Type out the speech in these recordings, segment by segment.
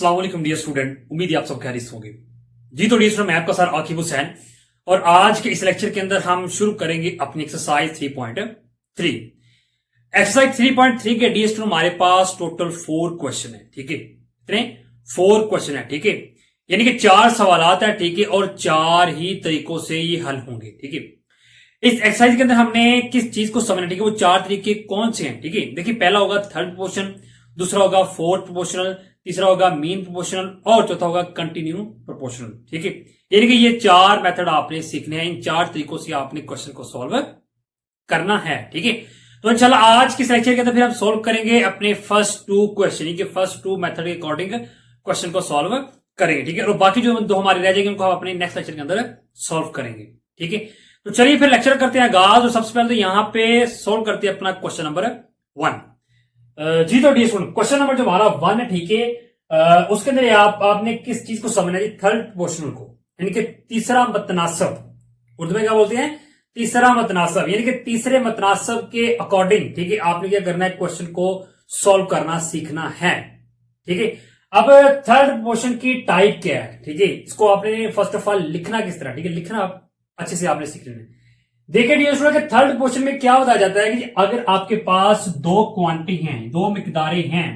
अस्सलाम वालेकुम dear student, उम्मीद है आप सब खैरियत होंगे। जी तो डियर स्टूडेंट, मैं आपका सर आकिब हुसैन और आज के इस लेक्चर के अंदर हम शुरू करेंगे अपनी एक्सरसाइज 3.3। एक्सरसाइज 3.3 के डियर स्टूडेंट हमारे पास टोटल 4 क्वेश्चन है। ठीक है, कितने? 4 क्वेश्चन है। ठीक है, यानी कि 4 सवालात है। ठीक है, और 4 ही तरीकों से ये हल होंगे। ठीक है, इस एक्सरसाइज के अंदर हमने किस चीज को समझना, ठीक है, वो 4 तरीके कौन से हैं। ठीक है, देखिए पहला होगा थर्ड प्रोपोर्शन, दूसरा होगा फोर्थ प्रोपोर्शनल, तीसरा होगा मीन प्रोपोर्शनल और चौथा होगा कंटिन्यू प्रोपोर्शनल। ठीक है, यानी कि ये 4 मेथड आपने सीखने हैं। इन 4 तरीकों से आपने क्वेश्चन को सॉल्व करना है। ठीक है, तो इंशाल्लाह आज के लेक्चर के अंदर फिर हम सॉल्व करेंगे अपने फर्स्ट 2 क्वेश्चन, यानी कि फर्स्ट 2 मेथड के अकॉर्डिंग क्वेश्चन को सॉल्व करेंगे। ठीक है, और बाकी जो 2 हमारे रह जाएंगे उनको हम अपने नेक्स्ट लेक्चर के अंदर सॉल्व करेंगे। ठीक है, तो चलिए फिर लेक्चर करते हैं आगाज। और सबसे पहले तो यहां पे सॉल्व करते हैं अपना क्वेश्चन नंबर 1। जी तो डी सुन, क्वेश्चन नंबर जो हमारा 1 है, ठीक है, उसके अंदर आपने किस चीज को समझना है? थर्ड प्रोपोर्शनल को, यानी कि तीसरा मतनासब। उर्दू में क्या बोलते हैं? तीसरा मतनासब, यानी कि तीसरे मतनासब के अकॉर्डिंग। ठीक है, आपने क्या करना है? क्वेश्चन को सॉल्व करना सीखना है। ठीक है, अब थर्ड प्रोपोर्शन की टाइप क्या है? ठीक है, इसको आपने फर्स्ट ऑफ ऑल लिखना किस तरह, ठीक है, लिखना अच्छे से आपने सीख लेना है। देखिए डियर स्टूडेंट, थर्ड क्वेश्चन में क्या बताया जाता है कि अगर आपके पास 2 क्वांटिटी हैं, 2 मिकदारें हैं,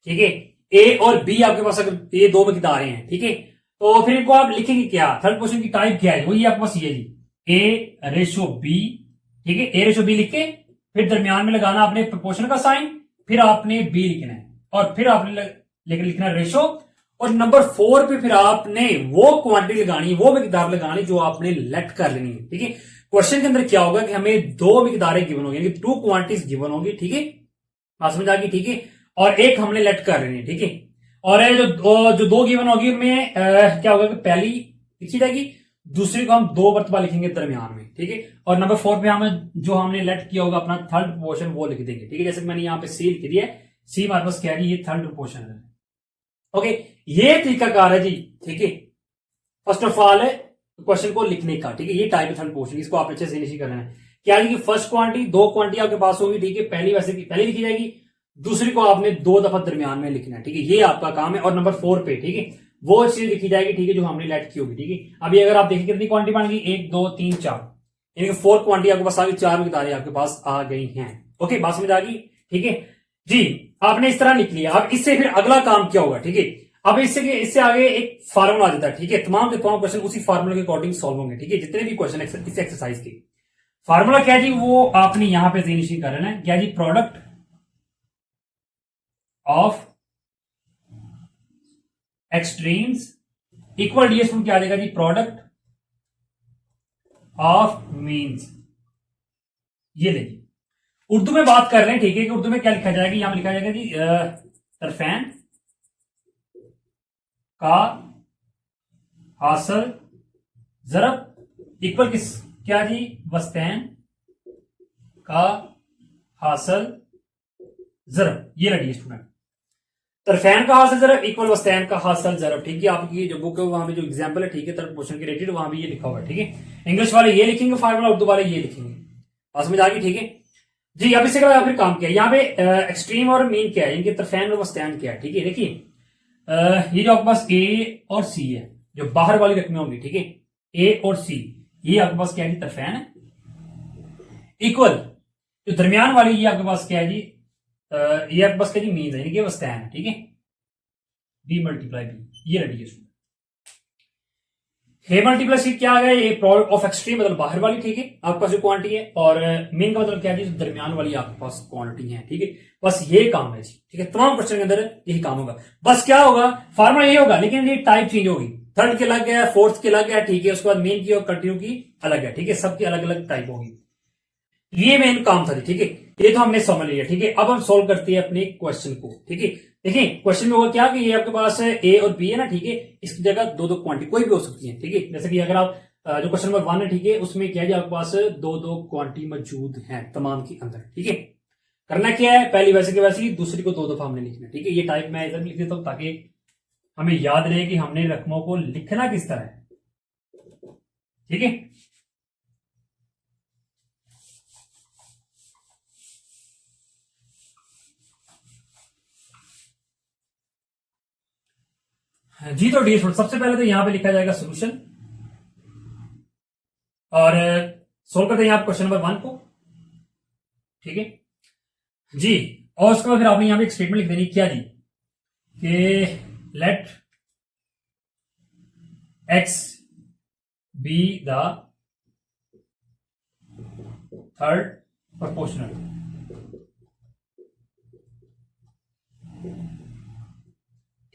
ठीक है, ए और बी आपके पास अगर ये 2 मिकदारें हैं, ठीक है, तो फिर इनको आप लिखेंगे क्या? थर्ड क्वेश्चन की टाइप क्या है? वही आपके पास ये जी, ए रेशो बी। ठीक है, ए रेशो बी लिख के फिर दरमियान में लगाना आपने प्रोपोर्शन का साइन, फिर आपने बी लिखना है और फिर आपने लिखना रेशो, और नंबर 4 पे फिर आपने वो क्वांटिटी लगानी, वो मिकदार लगानी जो आपने लेट कर लेनी है। ठीक है, क्वेश्चन के अंदर क्या होगा कि हमें 2 मिकदारें गिवन होगी, यानी 2 क्वांटिटीज गिवन होगी। ठीक है, बात समझ आ गई? ठीक है, और एक हमने लेट कर लेनी है। ठीक है, और ये जो 2 गिवन होगी उनमें क्या होगा कि पहली लिखी जाएगी, दूसरी को हम 2 मरतबा लिखेंगे दरमियान में। ठीक है, और नंबर 4 पे हमें जो हमने लेट किया होगा अपना थर्ड प्रोपोर्शन वो लिख देंगे। ठीक है, जैसे कि मैंने यहाँ पे सी लिख दिया है, सी हमारे पास क्या है? ये थर्ड प्रोपोर्शन है। ओके, ये तरीकाकार है जी। ठीक है, फर्स्ट ऑफ ऑल क्वेश्चन को लिखने का। ठीक है, ये टाइप है थर्ड पोर्शन, इसको आप अच्छे से नहीं करना है। क्या है कि फर्स्ट क्वांटिटी 2 क्वांटिटी आपके पास होगी। ठीक है, पहली वैसे की पहली लिखी जाएगी, दूसरी को आपने 2 दफा दरमियान में लिखना है। ठीक है, ये आपका काम है। और नंबर 4 पे, ठीक है, वो चीज लिखी जाएगी। ठीक है, जो हमने लेट की होगी। ठीक है, अभी अगर आप देखें कितनी क्वांटिटी बन गई, 1 2 3 4, यानी कि 4 क्वांटिटी आपके पास आ गई, 4 मिकदारें आपके पास आ गई हैं। ओके, बात समझ आ गई? ठीक है जी, आपने इस तरह लिख लिया। अब इससे फिर अगला काम क्या होगा? ठीक है, अब इससे आगे एक फार्मूला आ जाता है। ठीक है, तमाम के तमाम क्वेश्चन उसी फार्मूला के अकॉर्डिंग सॉल्व होंगे। ठीक है, जितने भी क्वेश्चन इस एक्सरसाइज के, फार्मूला क्या जी? वो आपने यहां पे फिनिशिंग करना है। क्या जी? Product of extremes equal DS में क्या आ जाएगा जी? Product of means. ये देखिए, उर्दू में बात कर रहे हैं। ठीक है, कि उर्दू में क्या लिखा जाएगा? यहां लिखा जाएगा जी तरफैन का हासिल ज़रब इक्वल किस? क्या जी? वस्तैन का हासिल ज़रब। ये रखिए स्टूडेंट, तरफैन का हासिल ज़रब इक्वल वस्तैन का हासिल ज़रब। ठीक है, आपकी जो बुक है वहां पे जो एग्जांपल है, ठीक है, थर्ड क्वेश्चन के रिलेटेड वहां भी ये लिखा हुआ है। ठीक है, इंग्लिश वाले ये लिखेंगे फार्मूला, उर्दू वाले ये लिखेंगे। बात समझ आ गई? ठीक है जी, अब इससे क्या फिर काम किया यहाँ पे? एक्सट्रीम और मीन क्या है, इनके तरफैन और वस्तैन क्या है? ठीक है, देखिए ये जो आपके पास ए और सी है, जो बाहर वाली रकमें होंगी, ठीक है, ए और सी, ये आपके पास क्या है? तरफैन है। इक्वल जो दरमियान वाली, ये आपके पास क्या है जी? ये आपके पास क्या जी? मीन है, यानी कि वस्तैन है। ठीक है, बी मल्टीप्लाई बी, ये रेडी है। हे मल्टीप्लाई सी क्या आ गया? ये प्रोडक्ट ऑफ एक्सट्रीम मतलब बाहर वाली। ठीक है, आपके पास जो क्वांटिटी है, और मेन का मतलब क्या है जी? दरमियान वाली आपके पास क्वांटिटी है। ठीक है, बस ये काम है जी। ठीक है, तमाम क्वेश्चन के अंदर यही काम होगा। बस क्या होगा? फार्मूला यही होगा, लेकिन ये टाइप चेंज होगी। थर्ड के अलग है, फोर्थ के अलग है। ठीक है, उसके बाद मेन की और कंटिन्यू की अलग है। ठीक है, सबकी अलग अलग टाइप होगी। ये मेन काम था जी। ठीक है, ये तो हमने समझ लिया। ठीक है, अब हम सोल्व करते हैं अपने क्वेश्चन को। ठीक है, देखिए क्वेश्चन में होगा क्या कि ये आपके पास ए और बी है ना। ठीक है, इसकी जगह 2 क्वांटिटी कोई भी हो सकती है। ठीक है, जैसे कि अगर आप जो क्वेश्चन नंबर 1 है, ठीक है, उसमें क्या है आपके पास 2 क्वांटिटी मौजूद है तमाम के अंदर। ठीक है, करना क्या है? पहली वैसे की वैसे ही, दूसरी को 2 दफा हमने लिखना है। ठीक है, ये टाइप मैं इधर लिख देता हूं ताकि हमें याद रहे कि हमने रकमों को लिखना किस तरह है। ठीक है, जी तो डी सबसे पहले तो यहां पे लिखा जाएगा सोल्यूशन और सोल्व करते हैं यहां क्वेश्चन नंबर 1 को। ठीक है जी, और उसके बाद फिर आपने यहां पे एक स्टेटमेंट लिख देनी क्या जी कि let x be the third proportional.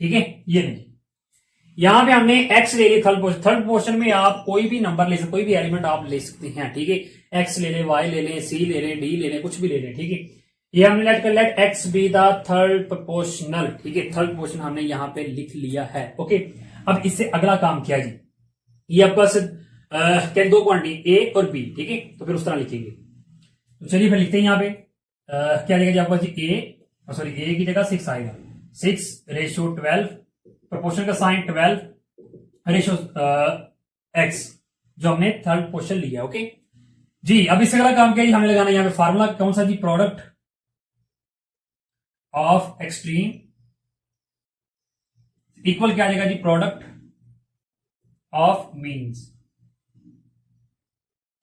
ठीक है, ये नहीं, यहां पे हमने x ले लिया थर्ड पोर्शन में आप कोई भी नंबर ले सकते, कोई भी एलिमेंट आप ले सकते हैं। ठीक है, x ले लें, y ले लें, c ले लें, d ले लें, कुछ भी ले लें। ठीक है, ये हमने let x be the third proportional. ठीक है, थर्ड पोर्शन हमने यहां पे लिख लिया है। ओके, अब इससे अगला काम किया जी, ये आपका क्या दो क्वांटिटी a और b। ठीक है, तो फिर उस तरह लिखेंगे। तो चलिए फिर लिखते हैं यहां पे क्या लिखेगा जी आपका जी a की जगह 6 आएगा, 6:12, प्रोपोर्शन का साइन 12 रेशो x, जो हमने थर्ड पोर्शन लिया। ओके जी, अब इससे अगला काम किया जी, हमें लगाना यहां पे फार्मूला कौन सा जी, प्रोडक्ट ऑफ एक्सट्रीम इक्वल क्या आ जाएगा जी, प्रोडक्ट ऑफ मीन्स।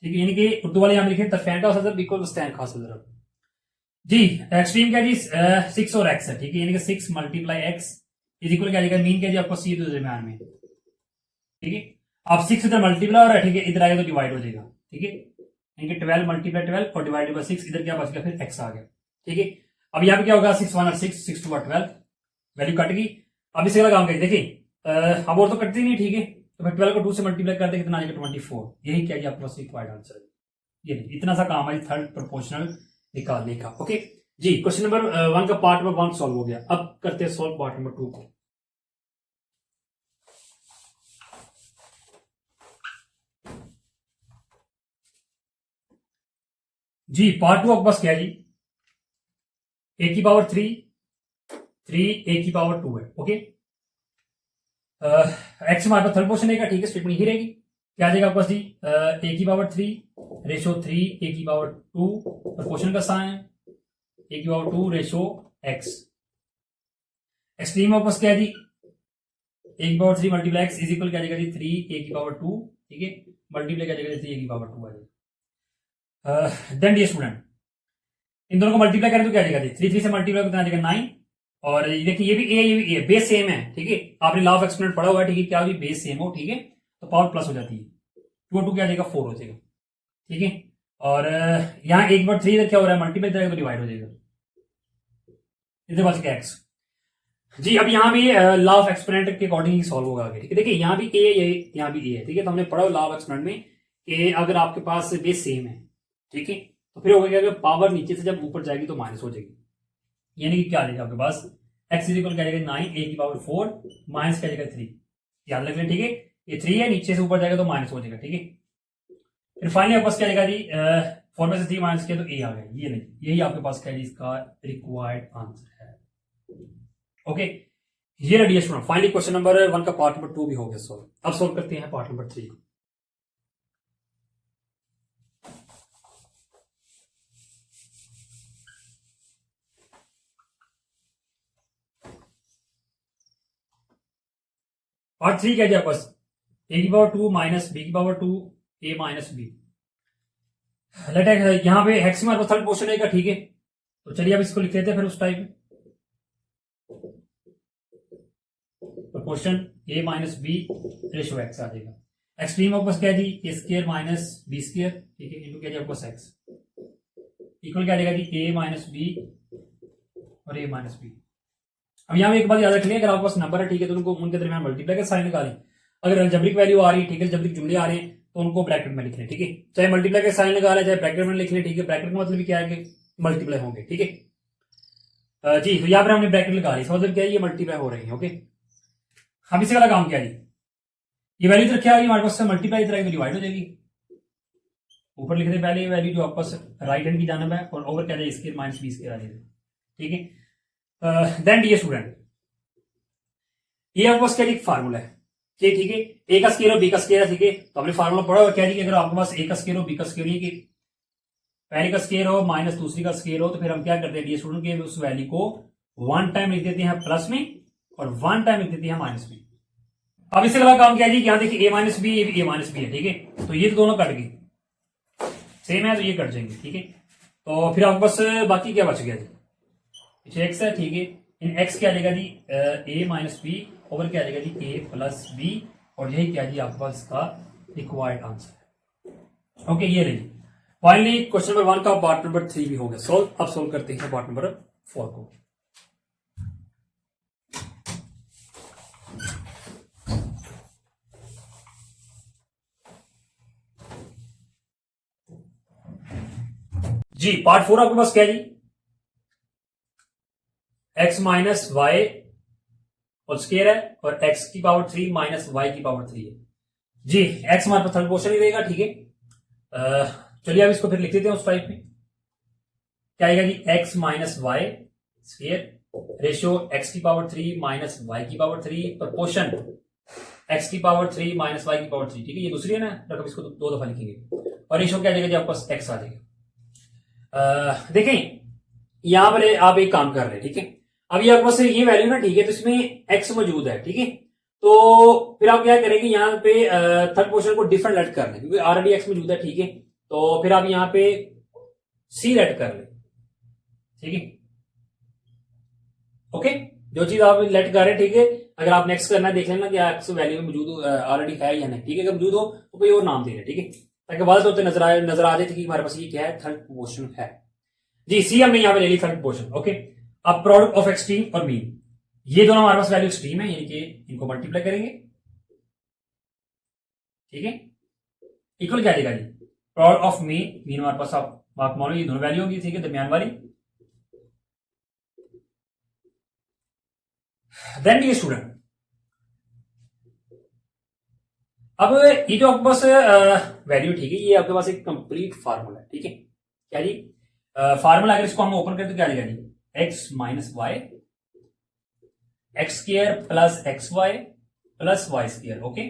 ठीक है, यानी कि उर्दू वाले यहां लिखे तरफैन का औसत इक्वल स्टैन खास ज़रब जी। एक्सट्रीम क्या जी 6 और x है। ठीक है, यानी कि 6 मल्टीप्लाई x इज इक्वल क्या जाएगा, मीन क्या जी आपको सी दरमियान में। ठीक है, अब 6 इधर मल्टीप्लाई हो रहा है, ठीक है, इधर आएगा तो डिवाइड हो जाएगा। ठीक है, यानी कि 12 मल्टीप्लाई 12 और डिवाइडेड बाय 6, इधर क्या बच गया, फिर x आ गया। ठीक है, अब यहां पे क्या होगा, 6 1 और 6, 6 2 12, वैल्यू कट गई। अब इसे काम करिए, देखिए अब और तो कटती नहीं। ठीक है, तो फिर 12 को 2 से मल्टीप्लाई करते कितना आ जाएगा, 24। यही क्या जी आपके पास रिक्वायर्ड आंसर है। ये इतना सा काम है थर्ड प्रोपोर्शनल निकालने का। ओके जी, क्वेश्चन नंबर 1 का पार्ट नंबर 1 सॉल्व हो गया। अब करते हैं सॉल्व पार्ट नंबर 2 को। जी पार्ट 2 आपके पास क्या है जी, a की पावर 3 a की पावर 2 है। ओके, एक्स हमारे पास थर्ड पोर्शन है। ठीक है, स्टेटमेंट ही रहेगी, क्या आ जाएगा आपके पास जी, a की पावर 3 रेशो 3 a की पावर 2, प्रोपोर्शन का साइन a की पावर 2 रेशो x। एक्सट्रीम आपके पास क्या है जी, a की power 3 multiply x is equal क्या आ जाएगा जी, 3 a की पावर 2। ठीक है, मल्टीप्लाई क्या आ जाएगा, 3 a की पावर 2 आ जाएगा। देन डियर स्टूडेंट, इन दोनों को मल्टीप्लाई करें तो क्या आ जाएगा जी, 3 3 से मल्टीप्लाई कितना आ जाएगा, 9। और देखिए ये भी a, ये भी a, बेस सेम है। ठीक है, आपने लॉ ऑफ एक्सपोनेंट पढ़ा हुआ है। ठीक है, क्या भी बेस सेम हो, ठीक है, तो पावर प्लस हो जाती है, 2 और 2 क्या आ जाएगा, 4 हो जाएगा। ठीक है, और यहाँ एक बार 3 इधर क्या हो रहा है, मल्टीप्लाई करेगा तो डिवाइड हो जाएगा, इधर बच गया x। जी, अब यहाँ भी लॉ ऑफ एक्सपोनेंट के अकॉर्डिंग सॉल्व होगा आगे। ठीक है, देखिए यहाँ भी a है, यहाँ भी a है। ठीक है, तो हमने पढ़ा लॉ ऑफ एक्सपोनेंट में कि अगर आपके पास बेस सेम है, ठीक है, तो फिर होगा क्या, पावर नीचे से जब ऊपर जाएगी तो माइनस हो जाएगी। यानी कि क्या आ जाएगा आपके पास, x इज इक्वल क्या जाएगा 9 a की पावर 4 माइनस क्या जाएगा 3, याद रख लें। ठीक है, ये 3 है, नीचे से ऊपर जाएगा तो माइनस हो जाएगा। ठीक है, फिर फाइनली आपके पास क्या जाएगा जी, 4 में से 3 माइनस किया तो a आ गया। ये नहीं, यही आपके पास क्या है, इसका रिक्वायर्ड आंसर है। ओके, ये रेडी है। फाइनली क्वेश्चन नंबर 1 का पार्ट नंबर 2 भी हो गया सॉल्व। अब सॉल्व करते हैं पार्ट नंबर 3 को। पार्ट 3 क्या है आपके पास, a की पावर 2 माइनस b की power 2 a minus b। Let यहां पे हेक्स में थर्ड पोर्शन है। ठीक है, तो चलिए अब इसको लिख लेते हैं फिर उस type proportion a minus b ratio x आ जाएगा। एक्सट्रीम आपके पास क्या है जी, a square minus b square. ठीक है, इनटू क्या है आपके पास x इक्वल क्या आ जाएगा जी, a माइनस b और a माइनस b। अब यहाँ एक बात याद रख लें, अगर आपके पास नंबर है, ठीक है, तो उनको उनके दरमियान मल्टीप्लाई का साइन निकालें। अगर अलजेब्रिक वैल्यू आ रही है, ठीक है, अलजेब्रिक जुमले आ रहे हैं, तो उनको ब्रैकेट में लिख लें। ठीक है, चाहे मल्टीप्लाई का साइन निकालें, चाहे ब्रैकेट में लिख लें। ठीक है, ब्रैकेट का मतलब क्या है कि मल्टीप्लाई होंगे। ठीक है जी, तो यहाँ पर हमने ब्रैकेट लगा ली, मतलब क्या है, ये मल्टीप्लाई हो रही है। ओके, अब इसी वाला काम क्या है, ये वैल्यू तो क्या है हमारे पास, मल्टीप्लाई इधर आएगी डिवाइड हो जाएगी। ऊपर लिख दे पहले ये वैल्यू जो आपके पास राइट हैंड की जानब है, और ओवर क्या जाए स्क्वायर माइनस बी स्क्वायर आ जाएगा। ठीक है, देन डियर स्टूडेंट, ये आपके पास क्या एक फार्मूला है कि ठीक है, ए का स्क्वायर और बी का स्क्वायर है। ठीक है, तो हमने फार्मूला पढ़ा हुआ क्या है कि अगर आपके पास ए का स्क्वायर हो बी का स्क्वायर है, कि पहले का स्क्वायर हो माइनस दूसरी का स्क्वायर हो, तो फिर हम क्या करते हैं डियर स्टूडेंट के उस वैल्यू को 1 टाइम लिख देते हैं प्लस में और 1 टाइम लिख देते हैं माइनस में। अब इससे अगला काम क्या है जी, यहां देखिए a minus b, a minus b है, ठीक है। तो ये तो दोनों कट गई, सेम है तो ये कट जाएंगे, ठीक है। तो फिर आपके पास बाकी क्या बच गया जी, पीछे एक्स है, ठीक है। इन एक्स क्या आ जाएगा जी, a माइनस बी ओवर क्या आ जाएगा जी, a प्लस बी, और यही क्या जी आपके पास इसका रिक्वायर्ड आंसर। ओके, ये रही फाइनली क्वेश्चन नंबर 1 का पार्ट नंबर 3 भी हो गया सॉल्व। अब सॉल्व करते हैं पार्ट नंबर 4 को। जी पार्ट 4 आपके पास क्या है जी, x माइनस वाई और स्केयर है, और x की पावर 3 माइनस वाई की पावर 3 है जी। x हमारे पास थर्ड पोर्शन ही रहेगा, ठीक है। चलिए अब इसको फिर लिख देते हैं उस टाइप में। क्या आएगा जी, x minus y square ratio x की पावर 3 माइनस वाई की पावर 3 प्रपोर्शन x की पावर 3 माइनस वाई की पावर 3, ठीक है। ये दूसरी है ना रकम, इसको दो दफा लिखेंगे, और रेशियो क्या आ जाएगा जी आपके पास x आ जाएगा। देखें यहां पर आप एक काम कर रहे हैं, ठीक है। अब ये आपके पास ये वैल्यू ना, ठीक है, तो इसमें x मौजूद है, ठीक है। तो फिर आप क्या करेंगे, यहाँ पे थर्ड पोर्शन को डिफरेंट लेट कर लें, क्योंकि ऑलरेडी x मौजूद है, ठीक है। तो फिर आप यहाँ पे c लेट कर लें, ठीक है। ओके, जो चीज आप लेट कर रहे हैं, ठीक है। अगर आप नेक्स्ट करना है देख लेना कि x वैल्यू में मौजूद ऑलरेडी है या नहीं, ठीक है। अगर मौजूद हो तो कोई और नाम दे रहे, ठीक है, ताकि वादत होते नजर आ जाए कि हमारे पास ये क्या है, थर्ड पोर्शन है जी। सी हमने यहां पे ले ली थर्ड पोर्शन, ओके। अब प्रोडक्ट ऑफ एक्सट्रीम और मीन, ये दोनों हमारे पास वैल्यू एक्सट्रीम है, यानी कि इनको मल्टीप्लाई करेंगे, ठीक है। इक्वल क्या देगा जी, प्रोडक्ट ऑफ मीन, मीन हमारे पास आप मान लो ये दोनों वैल्यू होगी, ठीक है, दरमियान वाली। देन ये स्टूडेंट, अब ये जो आपके पास वैल्यू, ठीक है, ये आपके पास एक कंप्लीट फार्मूला है, ठीक है। क्या जी, फार्मूला अगर इसको हम ओपन करें तो क्या लिखा जी, X minus Y X square plus x Y plus Y square, okay,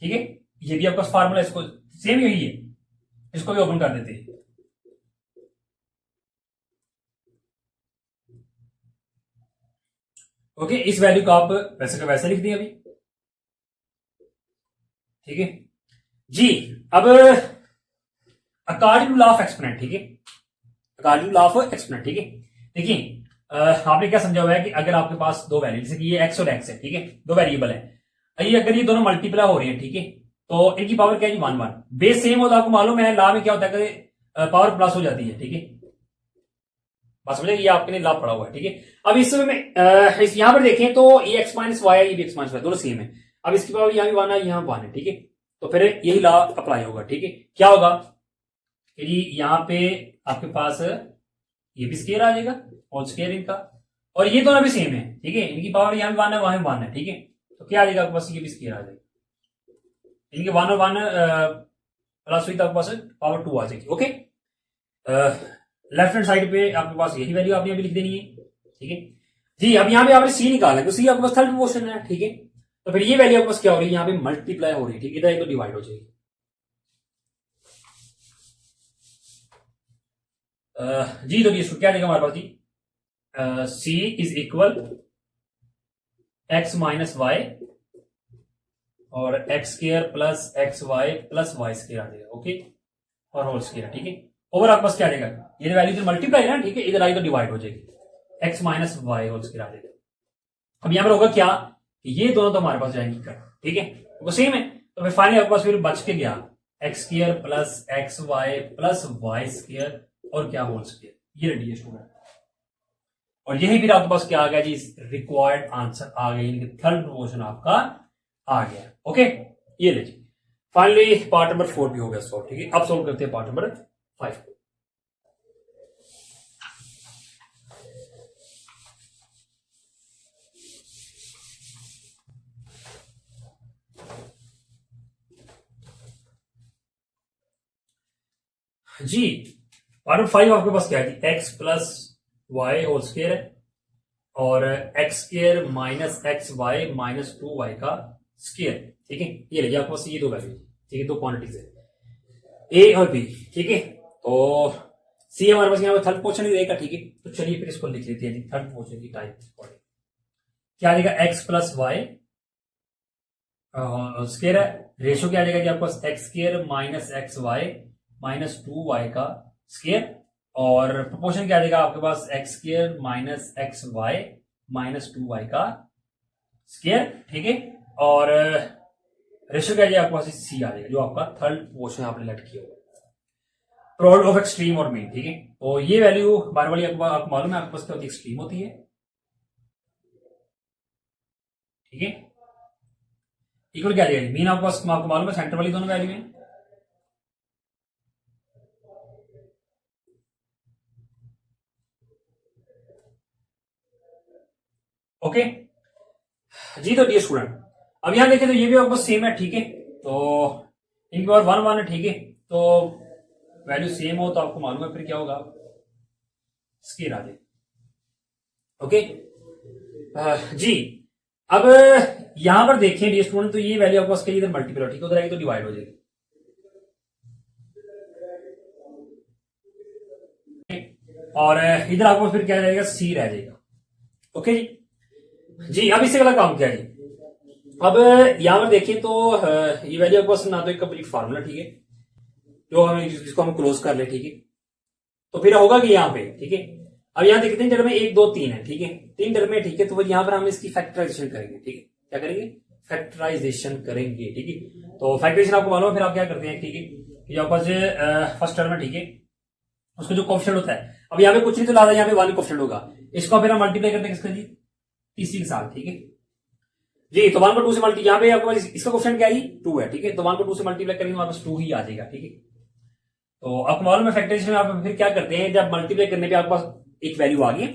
ठीक है। ये भी आपका फार्मूला, इसको सेम यही है, इसको भी ओपन कर देते हैं। ओके, इस वैल्यू को आप वैसे का वैसे लिख दिए अभी, ठीक है जी। अब according to law of exponent, ठीक है, according to law of exponent, ठीक है। देखिए आपने क्या समझा हुआ है कि अगर आपके पास दो वैल्यू, जैसे कि ये एक्स और एक्स है, ठीक है, दो वेरिएबल है, ये अगर ये दोनों मल्टीप्लाई हो रही है, ठीक है, तो इनकी पावर क्या है, 1 1 बेस सेम हो तो आपको मालूम है लॉ में क्या होता है कि पावर प्लस हो जाती है, ठीक है। बस समझे, ये आपके लिए लॉ पड़ा हुआ है, ठीक है। अब इसमें यहां पर देखें तो ये एक्स माइनस वाई है, ये भी एक्स माइनस वाई, दोनों सेम है। अब इसकी पावर यहां भी 1 है, यहां 1 है, ठीक है। तो फिर यही लॉ अप्लाई होगा, ठीक है। क्या होगा कि यहां पे आपके पास ये भी स्केयर आ जाएगा और स्केयर इनका, और ये दोनों भी सेम है, ठीक है। इनकी पावर यहां भी 1 है, वहां भी 1 है, ठीक है। तो क्या आ जाएगा आपके पास, ये भी स्केयर आ जाएगा, इनके 1 और 1 प्लस हुई तो आपके पास पावर 2 आ जाएगी, ओके। लेफ्ट हैंड साइड पे आपके पास यही वैल्यू आपने अभी लिख देनी है, ठीक है जी। अब यहां पे आपने सी निकाला है, तो सी आपके पास थर्ड पोर्शन है, ठीक है। तो फिर ये वैल्यू आपके पास क्या हो रही है, यहां पे मल्टीप्लाई हो रही है, ठीक है, इधर तो डिवाइड हो जाएगी। जी तो ये क्या देगा हमारे पास जी, सी is equal x minus Y और x square plus x Y plus Y square आ जाएगा, ओके, और होल स्क्र, ठीक है। ओवर आपके पास क्या देगा, ये वैल्यू इधर मल्टीप्लाई है ना, ठीक है, इधर आई तो डिवाइड हो जाएगी, X minus Y whole square आ जाएगा। अब यहां पर होगा क्या, ये दोनों तो हमारे पास जाएंगी कर, ठीक है, वो सेम है। तो फिर फाइनली आपके पास फिर बच के गया x square plus x Y plus Y square और क्या होल स्क्र, ये रेडी है स्टूडेंट। और यही फिर आपके पास क्या आ गया जी, रिक्वायर्ड आंसर आ गया, यानी कि थर्ड प्रोपोर्शन आपका आ गया, ओके। ये लीजिए फाइनली पार्ट नंबर 4 भी हो गया सॉल्व, ठीक है। अब सॉल्व करते हैं पार्ट नंबर 5। जी पार्ट नंबर 5 आपके पास क्या है जी, x plus y whole square है और x square minus x y minus 2y का स्क्र, ठीक है। ये लीजिए आपके पास ये दो वैल्यू, ठीक है, दो क्वांटिटीज है ए और बी, ठीक है। तो सी हमारे पास यहाँ पे थर्ड पोर्शन ही रहेगा, ठीक है। तो चलिए फिर इसको लिख लेते हैं थर्ड पोर्शन की टाइप क्या आ जाएगा, एक्स प्लस वाई स्केयर है, रेशो क्या आ जाएगा जी आपके पास x square minus x y minus 2y का स्केयर, और प्रोपोर्शन क्या आ जाएगा आपके पास x square minus x y minus 2y का स्केयर, ठीक है। और रेशो क्या आ जाएगा आपके पास सी आ जाएगा, जो आपका थर्ड क्वेश्चन आपने लेट किया होगा, प्रोडक्ट ऑफ एक्सट्रीम और मीन, ठीक है। तो ये वैल्यू बार वाली आपको मालूम है आपके पास क्या होती है, एक्सट्रीम होती है, ठीक है। इक्वल क्या आ जाएगा, मीन आपको आपको मालूम है सेंटर वाली दोनों वैल्यू है, ओके जी। तो डियर स्टूडेंट अब यहां देखें तो ये भी आपको सेम है, ठीक है। तो इनके बाद 1 1 है, ठीक है। तो वैल्यू सेम हो तो आपको मालूम है फिर क्या होगा, स्केयर आ जाए, ओके जी। अब यहां पर देखें डियर स्टूडेंट, तो ये वैल्यू आपको इधर मल्टीपल, ठीक है, उधर आएगी तो डिवाइड हो जाएगी, और इधर आपको फिर क्या रहेगा, सी रह जाएगा, ओके जी। जी अब इससे अगला काम क्या है जी, अब यहां पर देखिए तो ये वैल्यू आपको ना तो एक कंप्लीट फार्मूला, ठीक है, जो हमें जिसको हम क्लोज कर ले, ठीक है। तो फिर होगा कि यहाँ पे, ठीक है, अब यहां देखते हैं टर्म में 1 2 3 है, ठीक है, 3 टर्म में, ठीक है। तो फिर यहां पर हम इसकी फैक्टराइजेशन करेंगे, ठीक है, क्या करेंगे, फैक्टराइजेशन करेंगे, ठीक है। तो फैक्टराइजेशन आपको मालूम है, फिर आप क्या करते हैं, ठीक है, कि आपस फर्स्ट टर्म है, ठीक है, उसका जो कोफिशिएंट होता है, अब यहाँ पे कुछ नहीं तो लादा, यहाँ पे 1 कोफिशिएंट होगा, इसको फिर हम मल्टीप्लाई करते हैं किसका जी, तीसरी के साथ, ठीक है जी। तो 1 को 2 से मल्टी, यहाँ पे आपके पास इसका क्वेश्चन क्या है, 2 है, ठीक है। तो 1 को 2 से मल्टीप्लाई करेंगे हमारे पास 2 ही आ जाएगा, ठीक है। तो आपको मालूम है फैक्टराइजेशन में आप फिर क्या करते हैं, जब मल्टीप्लाई करने पे आपके पास एक वैल्यू आ गई,